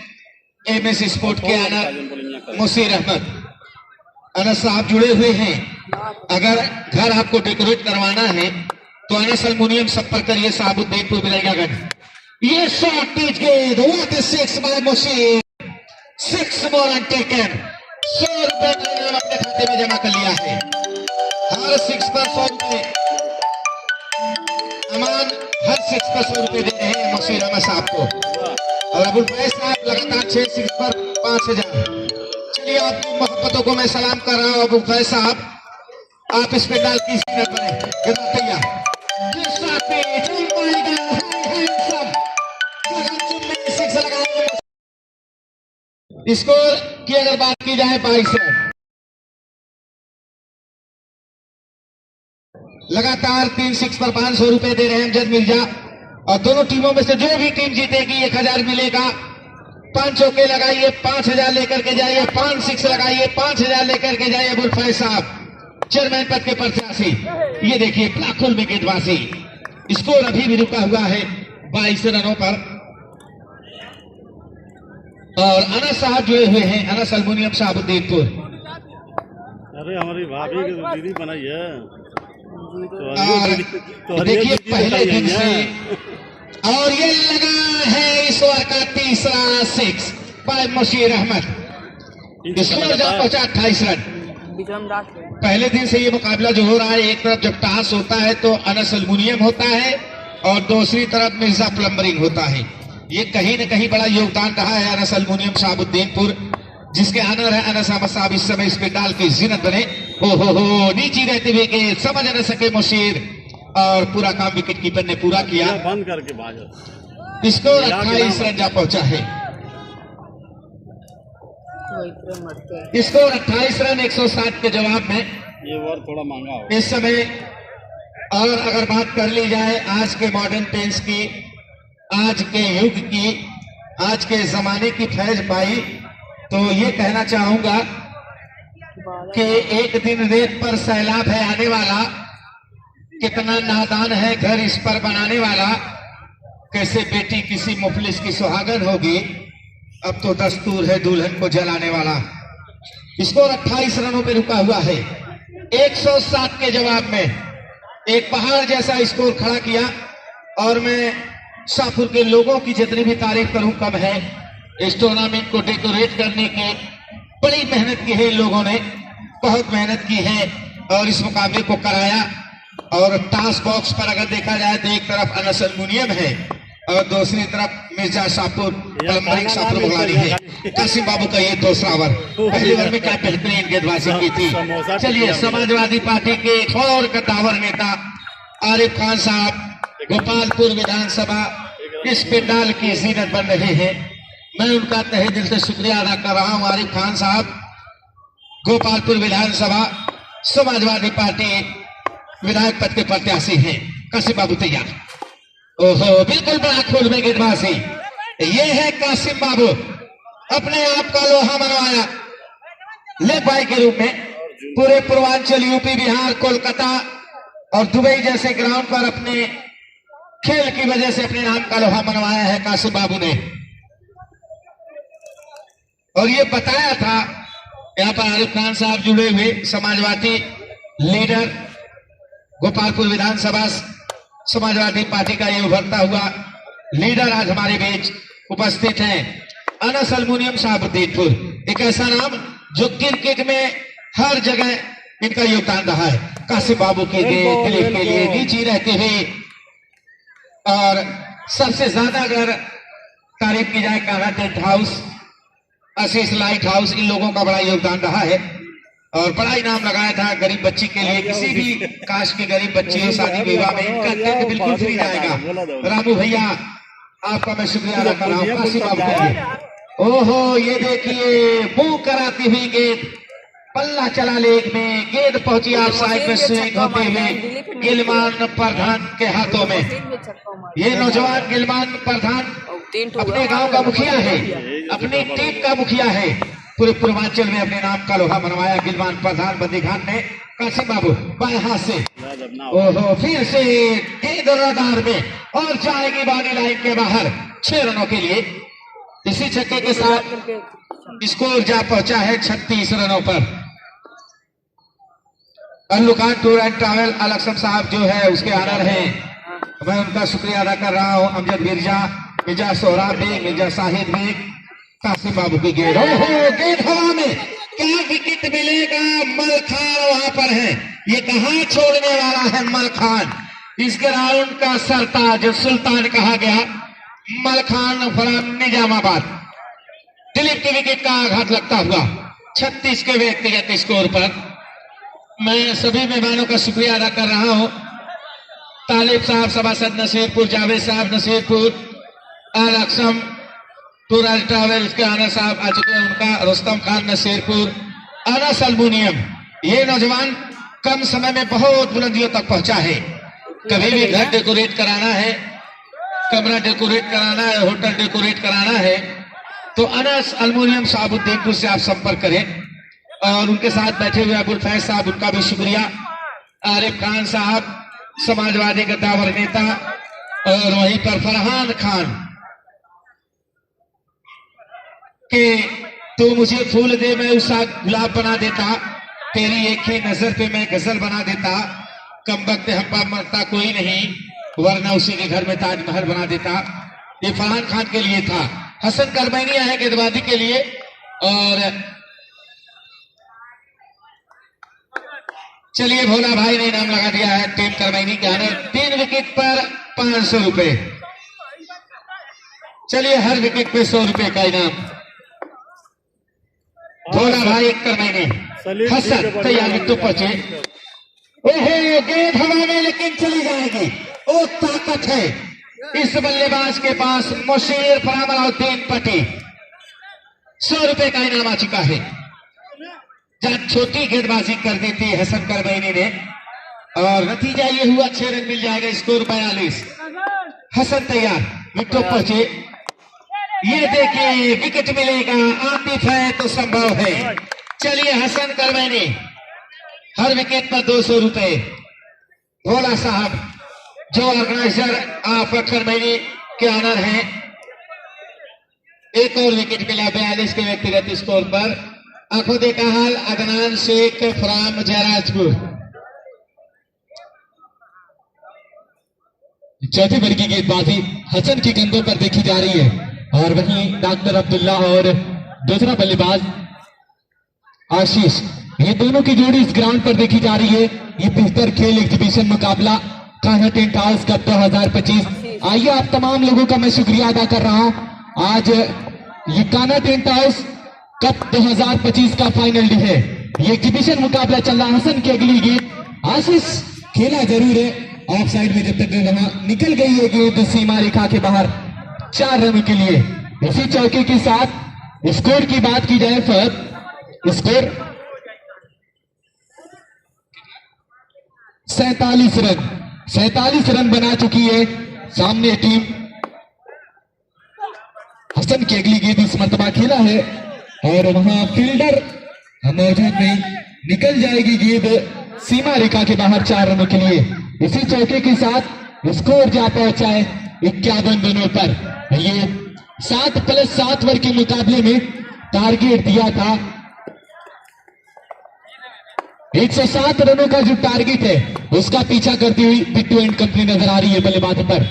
एमएस स्पोर्ट के आनर मुशीर अहमद। अनस साहब जुड़े हुए हैं, अगर घर आपको डेकोरेट करवाना है तो अनस अल्मुनियम संपर्क करिए साहबुद्दीनपुर बिलैयागंज। ये शॉट पिच गेंद, what is 6 by Mushir, 6 more untaken, 100 रुपए का इनाम अपने खाते में जमा कर लिया है। हर 6 पर 100 रुपए अमान, हर 6 पर 100 रुपए दे रहे हैं मुशीर अहमद साहब को। और अबुल फैज साहब लगातार 6 6 पर 5000। चलिए आपकी मोहब्बतों को मैं सलाम कर रहा हूं। अबुल फैज साहब, आप इस पे डाल की सीनत बने तैयार। स्कोर की अगर बात की जाए 22 रन, लगातार 3 6 पर 500 रुपए दे रहे हैं अमजद मिर्जा। और दोनों टीमों में से जो भी टीम जीतेगी 1000 मिलेगा। 5 चौके लगाइए, 5000 लेकर के जाइए, 5 6 लगाइए, 5000 लेकर के जाइए। अबुल फैज साहब चेयरमैन पद के प्रत्याशी, ये देखिए बिल्कुल में गेंदबाजी। स्कोर अभी भी रुका हुआ है 22 रनों पर। और अनस साहब जुड़े हुए हैं, अनस अल्मुनियम साहबुद्दीनपुर। अरे हमारी भाभी की तो दीदी बनाई है। और देखिए पहले दिन से, और ये लगा है इस ओवर का तीसरा 6 बाय मुशीर अहमद। स्कोर जा पहुंचा 28 रन। पहले दिन से ये मुकाबला जो हो रहा है, एक तरफ जब टास होता है तो अनस अल्मुनियम होता है और दूसरी तरफ मिर्जा प्लम्बरिंग होता है। ये कहीं न कहीं बड़ा योगदान रहा है अनस अल्मुनियम साहबुद्दीनपुर, जिसके आनर है अनस अहमद साहब। इस समय इस पे डाल के जीनत बने, हो नीचे रहते हुए के समझ न सके मुशीर, और पूरा काम विकेट कीपर ने पूरा किया। बंद करके बाजो। स्कोर 28 रन जा पहुंचा है। स्कोर 28 रन 160 के जवाब में। ये ओवर थोड़ा महंगा हो इस समय। और अगर बात कर ली जाए आज के मॉडर्न टेंस की, आज के युग की, आज के जमाने की फैज भाई, तो ये कहना चाहूंगा कि एक दिन रेत पर सैलाब है आने वाला, कितना नादान है घर इस पर बनाने वाला, कैसे बेटी किसी मुफलिस की सुहागन होगी, अब तो दस्तूर है दुल्हन को जलाने वाला। स्कोर 28 रनों पे रुका हुआ है। 107 के जवाब में एक पहाड़ जैसा स्कोर खड़ा किया। और मैं शाहपुर के लोगों की जितनी भी तारीफ करूं कम है। इस टूर्नामेंट को डेकोरेट करने की बड़ी मेहनत की है इन लोगों ने, बहुत मेहनत की है और इस मुकाबले को कराया। और टास्क बॉक्स पर अगर देखा जाए तो एक तरफ अनस अल्मुनियम है और दूसरी तरफ मिर्जा शाहपुर प्लम्बरिंग शाहपुर मुगलानी है। कासिम बाबू का ये दूसरा ओवर, पहले ओवर में क्या बेहतरीन गेंदबाजी की थी। चलिए समाजवादी पार्टी के एक और कद्दावर नेता आरिफ खान साहब, गोपालपुर विधानसभा इस पंडाल की जीनत बन रहे हैं। मैं उनका तहे दिल से शुक्रिया अदा कर रहा हूं। आरिफ खान साहब गोपालपुर विधानसभा समाजवादी पार्टी विधायक पद के प्रत्याशी हैं। कासिम बाबू तैयार। ओहो, बिल्कुल बड़ा खोल में गेंदबाजी। ये है कासिम बाबू, अपने आप का लोहा मनवाया लेग बाई के रूप में। पूरे पूर्वांचल यूपी, बिहार, कोलकाता और दुबई जैसे ग्राउंड पर अपने खेल की वजह से अपने नाम का लोहा मनवाया है कासिम बाबू ने। और ये बताया था यहाँ पर आरिफ खान साहब जुड़े हुए समाजवादी लीडर, गोपालपुर विधानसभा समाजवादी पार्टी का ये उभरता हुआ लीडर आज हमारे बीच उपस्थित हैं। अनस अल्मुनियम शाहबुद्दीनपुर, एक ऐसा नाम जो क्रिकेट में हर जगह इनका योगदान रहा है। कासिम बाबू के लिए दिलीप के लिए नीचे रहते हुए, और सबसे ज्यादा अगर तारीफ की जाए कान्हा टेंट हाउस, आशीष लाइट हाउस, इन लोगों का बड़ा योगदान रहा है और बड़ा इनाम लगाया था गरीब बच्ची के लिए। किसी भी कास्ट की गरीब बच्ची हो शादी विवाह में, इनका टेंट बिल्कुल फ्री जाएगा। रामू भैया आपका मैं शुक्रिया अदा कर रहा हूँ कासिम बाबू के लिए। ओहो, ये देखिए मुंह कराती हुई गेंद, पल्ला चला लेग में, गेंद पहुंची आप साइड में स्विंग होते हुए गिलमान प्रधान के हाथों में। ये नौजवान गिलमान प्रधान अपने गांव का मुखिया है, अपनी टीम का मुखिया है। पूरे पूर्वांचल में अपने नाम का लोहा मनवाया गिलमान प्रधान बंदीखान ने। कासिम बाबू बाएं हाथ से, ओहो, फिर से गेंद रडार में और जाएगी बाउंड्री लाइन के बाहर 6 रनों के लिए। इसी छक्के के साथ स्कोर जा पहुंचा है 36 रनों पर। अल्लुकान टूर एंड ट्रैवल अलक्षम साहब जो है उसके ऑनर हैं, मैं उनका शुक्रिया अदा कर रहा हूं। अमजद मिर्जा, मिर्जा सोहराब बेग, मिर्जा साहिद बेग, कासिम बाबू की गेंद, ओहो, गेंद हवा में, क्या विकेट मिलेगा? मल खान वहां पर है, ये कहां छोड़ने वाला है मल खान? इस ग्राउंड का सरताज सुल्तान कहा गया मल खान फ्रॉम निजामाबाद। दिलीप की विकेट का आघात लगता हुआ 36 के व्यक्तिगत स्कोर पर। मैं सभी मेहमानों का शुक्रिया अदा कर रहा हूं। तालिब साहब सभासद नसीरपुर, जावेद साहब नसीरपुर, अलक्षम टूर एंड ट्रैवल के आनर साहब आ चुके हैं, उनका रुस्तम खान नसीरपुर, अनस अल्मुनियम। ये नौजवान कम समय में बहुत बुलंदियों तक पहुंचा है। कभी भी घर डेकोरेट कराना है, कमरा डेकोरेट कराना है, होटल डेकोरेट कराना है तो अनस अल्मुनियम शाहबुद्दीनपुर से आप संपर्क करें। और उनके साथ बैठे हुए अबुल फैज साहब, उनका भी शुक्रिया। आरिफ खान साहब समाजवादी गद्दावर नेता, और वहीं पर फरहान खान के तू मुझे फूल दे मैं उसका गुलाब बना देता, तेरी एक ही नजर पे मैं गजल बना देता, कम वक्त हम पर मरता कोई नहीं वरना उसी के घर में ताजमहल बना देता। ये फरहान खान के लिए था। हसन करमैनी आए गेंदबाजी के लिए, और चलिए भोला भाई ने इनाम लगा दिया है टीम करमैनी के आने। 3 विकेट पर 500 रुपए। चलिए हर विकेट पे 100 रुपए का इनाम। भोला भाई करमैनी, हसन तैयार विकेट पहुंचे। ओहो, गेंद हवा में लेकिन चली जाएगी। ओ ताकत है इस बल्लेबाज के पास। मुशीर फरामउद्दीन पटी, 100 रुपए का इनाम आ चुका है। जब छोटी गेंदबाजी कर दी थी हसन करमैनी ने, और नतीजा ये हुआ 6 रन मिल जाएगा, स्कोर 42। हसन तैयार, विकेट पहुंचे। ये देखिए विकेट मिलेगा, आतिफ है तो संभव है। चलिए हसन करमैनी हर विकेट पर 200 रुपए। भोला साहब जो ऑर्गेनाइजर आप करमैनी के ऑनर हैं, एक और विकेट मिला 42 के व्यक्तिगत स्कोर पर। आंखों देखा हाल अदनान शेख फ्राम जयराजपुर। चौथी बड़ी की गेंदबाजी हसन की गेंदों पर देखी जा रही है, और वहीं डॉक्टर अब्दुल्ला और दूसरा बल्लेबाज आशीष, ये दोनों की जोड़ी इस ग्राउंड पर देखी जा रही है। ये बेहतर खेल एग्जीबिशन मुकाबला कान्हा टेंट हाउस कप 2025। आइए आप तमाम लोगों का मैं शुक्रिया अदा कर रहा हूं। आज ये कान्हा टेंट हाउस कप 2025 का फाइनल डे है। ये एग्जीबिशन मुकाबला चल रहा है। हसन की अगली गेंद, आशीष खेला जरूर है ऑफ साइड में, जब तक वहां निकल गई है गेंद सीमा रेखा के बाहर। 4 रनों के लिए। इसी चौके के साथ स्कोर की बात की जाए फिर स्कोर 47 रन बना चुकी है सामने टीम। हसन की अगली गेंद इस मरतबा खेला है और वहां फील्डर मौजूद नहीं, निकल जाएगी गेंद सीमा रेखा के बाहर 4 रनों के लिए। इसी चौके के साथ स्कोर जा पहुंचा है 51 रनों पर। ये 7+7 ओवर के मुकाबले में टारगेट दिया था 107 रनों का जो टारगेट है उसका पीछा करती हुई बिट्टू एंड कंपनी नजर आ रही है बल्लेबाज पर।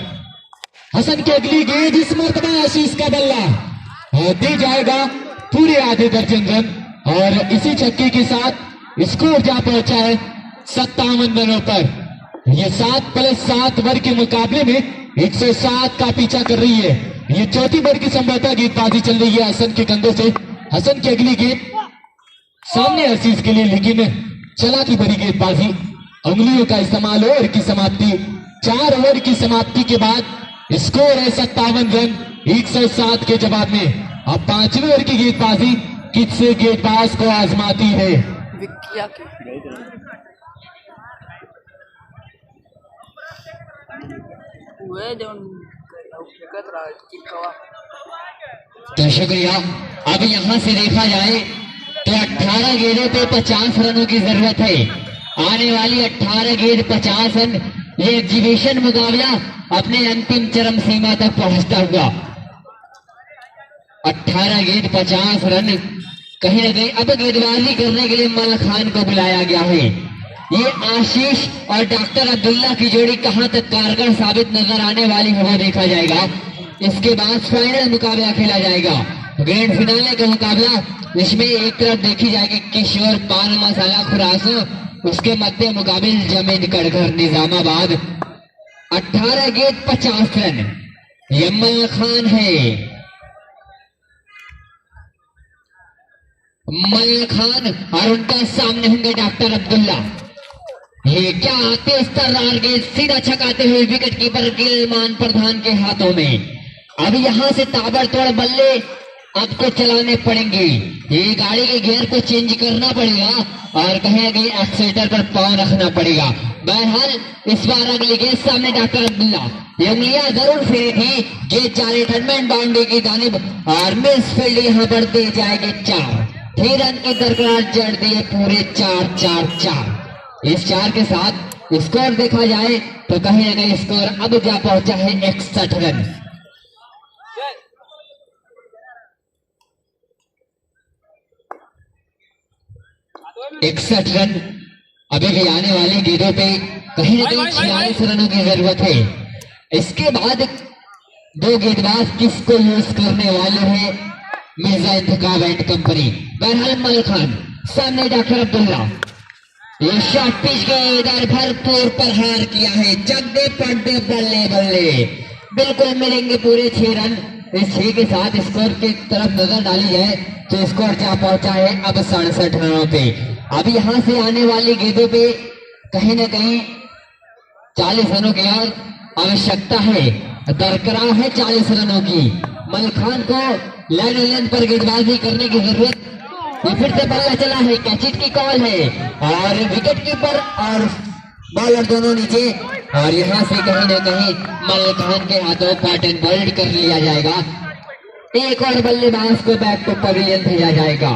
हसन की अगली गेंद इस मरतबा आशीष का बल्ला दे जाएगा पूरे आधे दर्जन रन और इसी छक्के के साथ स्कोर जा पहुंचा है 57 रनों पर। ये 7+7 ओवर के मुकाबले में 107 का पीछा कर रही है। ये चौथी ओवर की संभवतः गेंदबाजी चल रही है हसन के कंधों से। हसन की अगली गेंद सामने आशीष के लिए, लेकिन चला की बड़ी गेंदबाजी, उंगलियों का इस्तेमाल। ओवर की समाप्ति 4 ओवर की समाप्ति के बाद स्कोर है 57 रन 107 के जवाब में। अब 5वें ओवर की गेंदबाजी किस गेंदबाज को आजमाती है। तो शुक्रिया। अब यहां से देखा जाए तो 18 गेंदों पे 50 रनों की जरूरत है। आने वाली 18 गेंद 50 रन, ये एग्जीबिशन मुकाबला अपने अंतिम चरम सीमा तक पहुंचता हुआ। 18 गेंद 50 रन, कहीं ना कहीं अब गेंदबाजी करने के लिए मल खान को बुलाया गया है। ये आशीष और डॉक्टर अब्दुल्ला की जोड़ी कहां तक कारगर साबित नजर आने वाली है वो देखा जाएगा। इसके बाद फाइनल मुकाबला खेला जाएगा, ग्रैंड फिनाले का मुकाबला। इसमें एक तरफ देखी जाएगी किशोर पान मसाला खुरासो, उसके मध्य मुकाबिल जमीन कड़घर निजामाबाद। 18 गेंद 50 रन, ये मल खान है। मल खान और उनका सामने होंगे डॉक्टर अब्दुल्ला। ये क्या तेज तर्रार गेंद सीधा छकाते हुए विकेट कीपर गिलमान प्रधान के हाथों में। अब यहां से ताबड़तोड़ बल्ले आपको चलाने पड़ेंगे। ये गाड़ी के गियर को चेंज करना पड़ेगा और कहीं कहीं एक्सीलेटर पर पांव रखना पड़ेगा। बहरहाल इस बार अगली गेंद सामने डॉक्टर अब्दुल्ला, ये उंगलियां जरूर फिरी थी। गेंद जा रही टर्नमेंट बाउंड्री की जानिब और मिस फील्ड यहां पर दे जाएगी 4। 3 रन की दरकार जड़ दिए पूरे 4-4-4। इस 4 के साथ स्कोर देखा जाए तो कहीं ना कहीं स्कोर अब जा पहुंचा है 61 रन। रन अभी भी आने वाली गेंदों पे कहीं ना कहीं 46 रनों की जरूरत है। इसके बाद 2 गेंदबाज किसको यूज करने वाले हैं मिर्जा इंतखाब एंड कंपनी। बहरहाल मल खान सामने डॉक्टर अब्दुल्ला, ये शॉट पिच के इधर भरपूर प्रहार किया है। चकदे पड़दे बल्ले बल्ले बिल्कुल मिलेंगे पूरे 6 रन। इस 6 के साथ स्कोर की तरफ नजर डाली जाए तो स्कोर जा पहुंचा है अब 67 रनों पे। अब यहां से आने वाली गेंदों पे कहीं ना कहीं 40 रनों की और आवश्यकता है, दरकरार है 40 रनों की। मल खान को लाइन पर गेंदबाजी करने की जरूरत। ये फिर से बल्ला चला है, कैचिट की कॉल है और विकेट कीपर और बॉलर दोनों नीचे। और यहां से कहीं ना कहीं मल खान के हाथों पैटर्न बोल्ड कर लिया जाएगा। एक और बल्लेबाज को बैक टू पवेलियन भेजा जाएगा।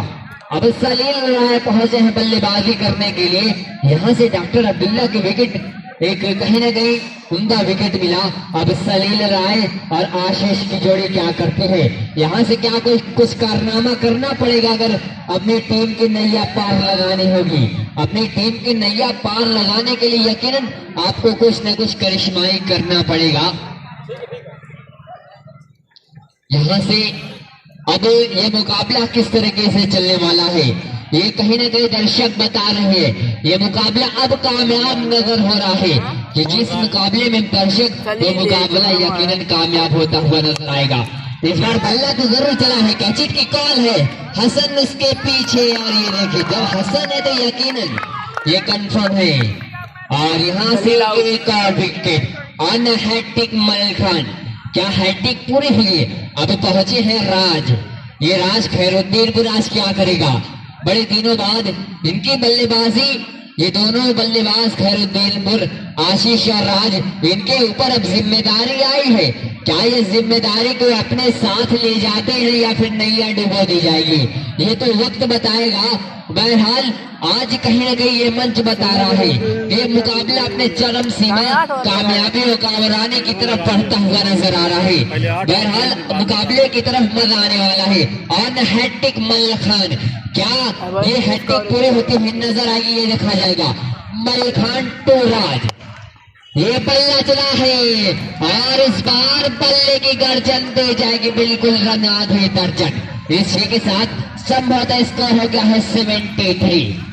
अब सलील राय पहुंचे हैं बल्लेबाजी करने के लिए। यहां से डॉक्टर अब्दुल्ला की विकेट, एक कहीं ना कहीं उमदा विकेट मिला। अब सलील राय और आशीष की जोड़ी क्या करते हैं, यहां से क्या कुछ कारनामा करना पड़ेगा अगर अपनी टीम की नैया पार लगानी होगी। अपनी टीम की नैया पार लगाने के लिए यकीनन आपको कुछ न कुछ करिश्माई करना पड़ेगा। यहां से अब ये मुकाबला किस तरीके से चलने वाला है ये कहीं ना कहीं दर्शक बता रहे हैं। ये मुकाबला अब कामयाब नजर हो रहा है कि जिस मुकाबले में दर्शक ये मुकाबला यकीनन कामयाब होता हुआ नजर आएगा। इस बार बल्ला तो जरूर चला है, कैचिट की कॉल है, हसन उसके पीछे। और ये देखिए जब हसन है तो यकीनन ये कंफर्म है। और यहाँ से एक और विकेट ऑन हैट्रिक मल खान। क्या हैट्रिक पूरी हुई? अब पहुंचे हैं राज। ये राज खैरुद्दीनपुर आज क्या करेगा? बड़े दिनों बाद इनकी बल्लेबाजी, ये दोनों बल्लेबाज खैरुद्दीनपुर, आशीष और राज, इनके ऊपर अब जिम्मेदारी आई है। क्या ये जिम्मेदारी को अपने साथ ले जाते हैं या फिर नैया डुबो दी जाएगी? ये तो वक्त बताएगा। बहरहाल आज कहीं न कहीं ये मंच बता रहा है कि मुकाबला अपने चरम सीमा कामयाबी और कामरानी की तरफ बढ़ता हुआ नजर आ रहा है। बहरहाल मुकाबले की तरफ मजा आने वाला है। और हैट्रिक मल्ल खान, क्या ये हैट्रिक पूरी होती हुई नजर आएगी? ये देखा जाएगा। मल्ल खान टू राज, ये बल्ला चला है और इस बार बल्ले की गर्जन दे जाएगी बिल्कुल रन आधे दर्जन। इसी के साथ संभवतः स्कोर हो गया है 73।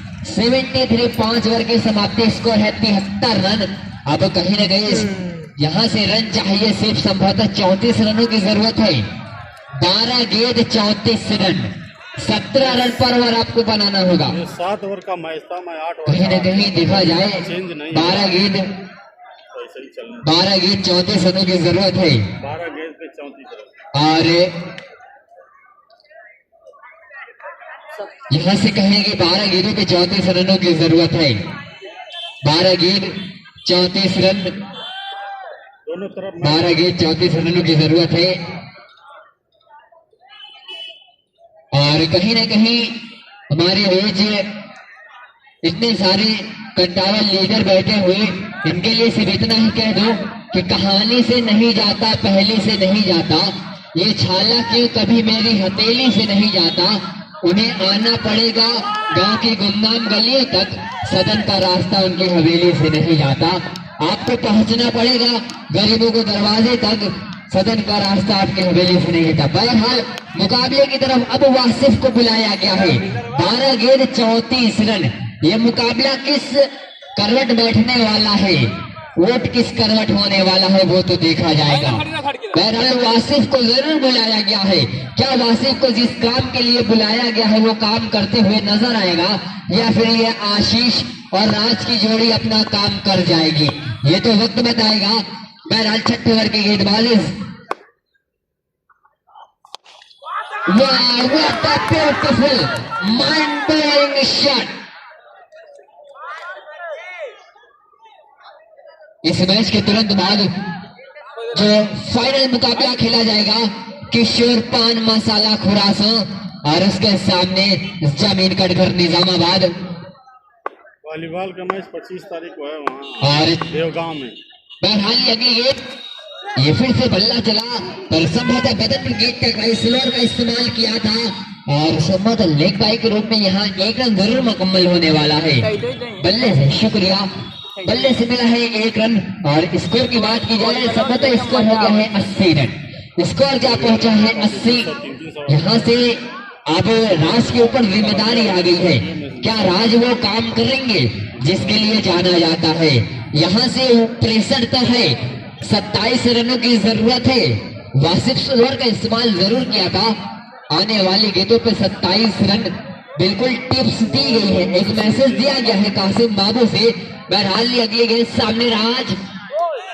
5 ओवर की समाप्ति, स्कोर है 73 रन। अब कहीं न कहीं यहाँ से रन चाहिए, सिर्फ संभवतः 34 रनों की जरूरत है। 12 गेंद 34 रन, 17 रन पर ओवर आपको बनाना होगा। 7 ओवर का मैच था, मैं 8 ओवर कहीं न कहीं देखा जाए 12 गेंद 34 रनों की जरूरत है। 12 गेंद पे 34 रन। और यहाँ से कहेंगे 12 गेंदों पे 34 रनों की जरूरत है। 12 गेंद 34 रन, दोनों तरफ 12 गेंद 34 रनों की जरूरत है। और कहीं ना कहीं हमारे बीच इतने सारे कंटावल लीडर बैठे हुए, इनके लिए सिर्फ इतना ही कह दो कि कहानी से नहीं जाता, पहले से नहीं जाता, ये छाला क्यों कभी मेरी हथेली से नहीं जाता। उन्हें आना पड़ेगा गांव की गुमनाम गलियों तक, सदन का रास्ता उनकी हवेली से नहीं जाता। आपको पहुंचना पड़ेगा गरीबों को दरवाजे तक, सदन का रास्ता आपकी हवेली से नहीं जाता। बहरहाल मुकाबले की तरफ अब वासिफ को बुलाया गया है। 12 गेंद 34 रन। ये मुकाबला किस करवट बैठने वाला है, वोट किस करवट होने वाला है, वो तो देखा जाएगा। बहरहाल वासिफ को जरूर बुलाया गया है। क्या वासिफ को जिस काम के लिए बुलाया गया है वो काम करते हुए नजर आएगा, या फिर ये आशीष और राज की जोड़ी अपना काम कर जाएगी, ये तो वक्त बताएगा। बहरहाल 6 ओवर की गेंदबाजी, what a beautiful mind-blowing shot। इस मैच के तुरंत बाद जो फाइनल मुकाबला खेला जाएगा किशोर पान मसाला खुरासा और उसके सामने जमीन कटघर निजामाबाद। वॉलीबॉल का मैच 25 तारीख को है वहाँ और देवगांव में। बहरहाल अगली गेंद, ये फिर से बल्ला चला पर संभवतः बदन गेंद का स्लोअर का इस्तेमाल किया था और संभवतः लेग बाई के रूप में यहाँ 1 रन जरूर मुकम्मल होने वाला है। बल्ले से शुक्रिया, बल्ले से मिला है 1 रन। और स्कोर की बात की जाए संभवतः स्कोर हो गया है 80 रन। स्कोर क्या पहुंचा है 80। यहाँ से अब राज के ऊपर जिम्मेदारी आ गई है। क्या राज वो काम करेंगे जिसके लिए जाना जाता है? यहाँ से प्रेशर तो है, 27 रनों की जरूरत है। वासिफ स्लोअर का इस्तेमाल जरूर किया था, आने वाली गेंदों पे 27 रन बिल्कुल टिप्स दी गई है, एक मैसेज दिया गया है कासिम बाबू से। बहरहाल अगली गेंद सामने राज,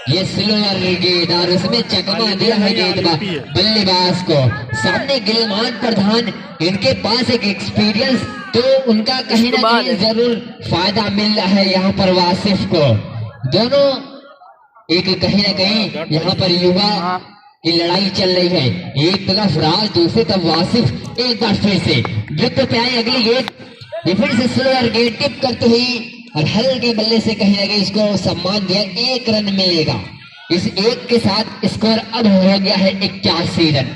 ये स्लोअर गेंद और उसमें चकमा दिया है गेंदबाज बल्लेबाज को। सामने गिलमान प्रधान, इनके पास एक एक्सपीरियंस, तो उनका कहीं ना कहीं जरूर फायदा मिल रहा है यहाँ पर वासिफ को। दोनों एक कहीं ना कहीं यहाँ पर युवा की लड़ाई चल रही है, एक तरफ राज, दूसरी तरफ वासिफ। एक बार फिर से वृत्त पे आई अगली गेंद, ये फिर से स्लोअर गेंद टिप करते हुई और हल्के बल्ले से कहीं ना कहीं इसको सम्मान दिया, 1 रन मिलेगा। इस 1 के साथ स्कोर अब हो गया है 81 रन।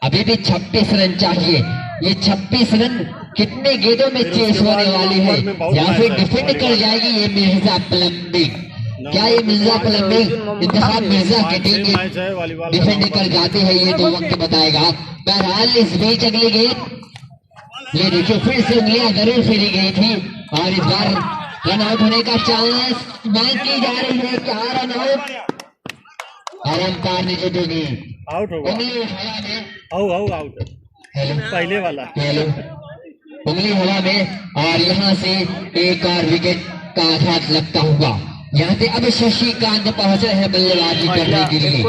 अभी भी 26 रन चाहिए। ये 26 रन कितने गेंदों में चेस होने वाली है, या फिर डिफेंड कर जाएगी ये मिर्जा प्लम्बिंग? क्या ये मिर्जा प्लम्बिंग इंतखाब मिर्जा की टीम डिफेंड कर जाते हैं, ये तो वक्त बताएगा। बहरहाल इस बीच अगली गेंद, ये देखिए फिर से उंगलियां जरूर फेरी गई थी और इस बार रन आउट होने का चांस मांग की जा रही है। क्या रन आउट? और अंपायर ने जीतेगी, आउट होगा, उंगली हवा में। आउट। हेलो, पहले वाला हेलो, उंगली हवा में और यहाँ से एक और विकेट का आघात लगता हुआ यहाँ से अब शशिकांत पहुंच रहे हैं बल्लेबाजी करने के लिए।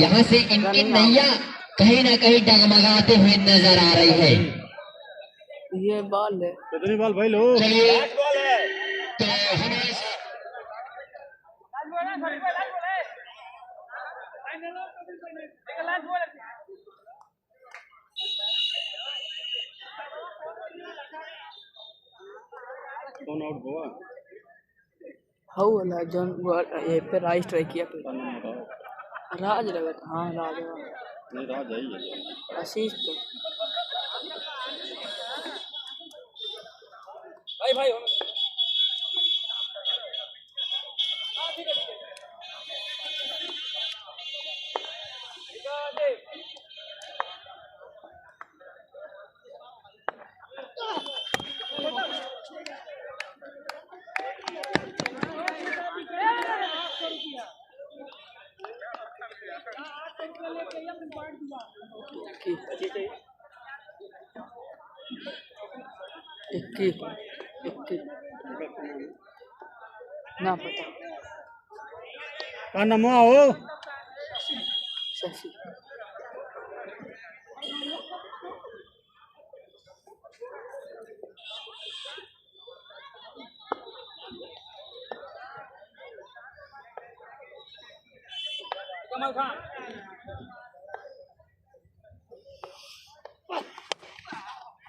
यहाँ से इनकी नैया कहीं ना कहीं डगमगाते हुए नजर आ रही है। ये बॉल है। कितनी बॉल भाई लो? चलिए तो हमारे साथ कौन आउट हुआ? हाउ वाला जॉन ये पे राइट स्ट्राइक किया पे बताओ। राज लगा था। हाँ राज लगा। नहीं राज आई है। आशीष तो इक्की ना पता। का नाम हो? Shashi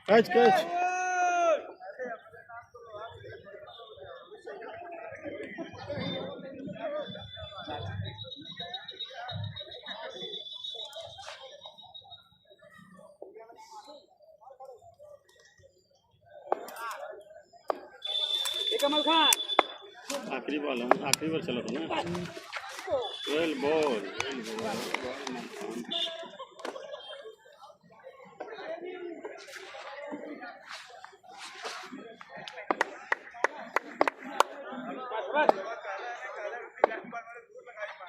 catch catch. आखिरी बॉल है, आखिरी बार चला था ना। Well ball.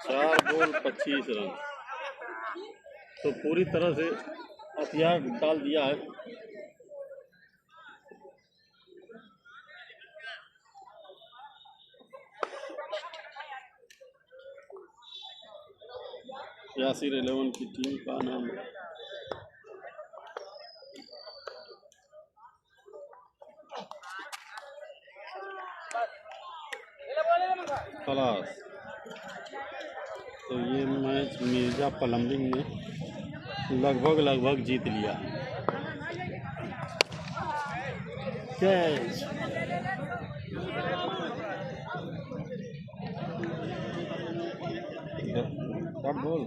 चार बॉल 25 रन। तो पूरी तरह से हथियार डाल दिया है। यासिर 11 की टीम का नाम खलास। तो ये मैच मिर्जा प्लम्बिंग ने लगभग जीत लिया। कैच। कब बोल।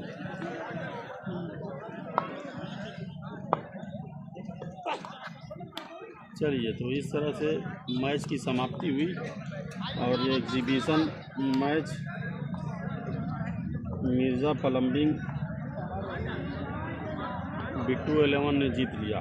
चलिए तो इस तरह से मैच की समाप्ति हुई और ये exhibition match Mirza plumbing Bittu 11 ने जीत लिया।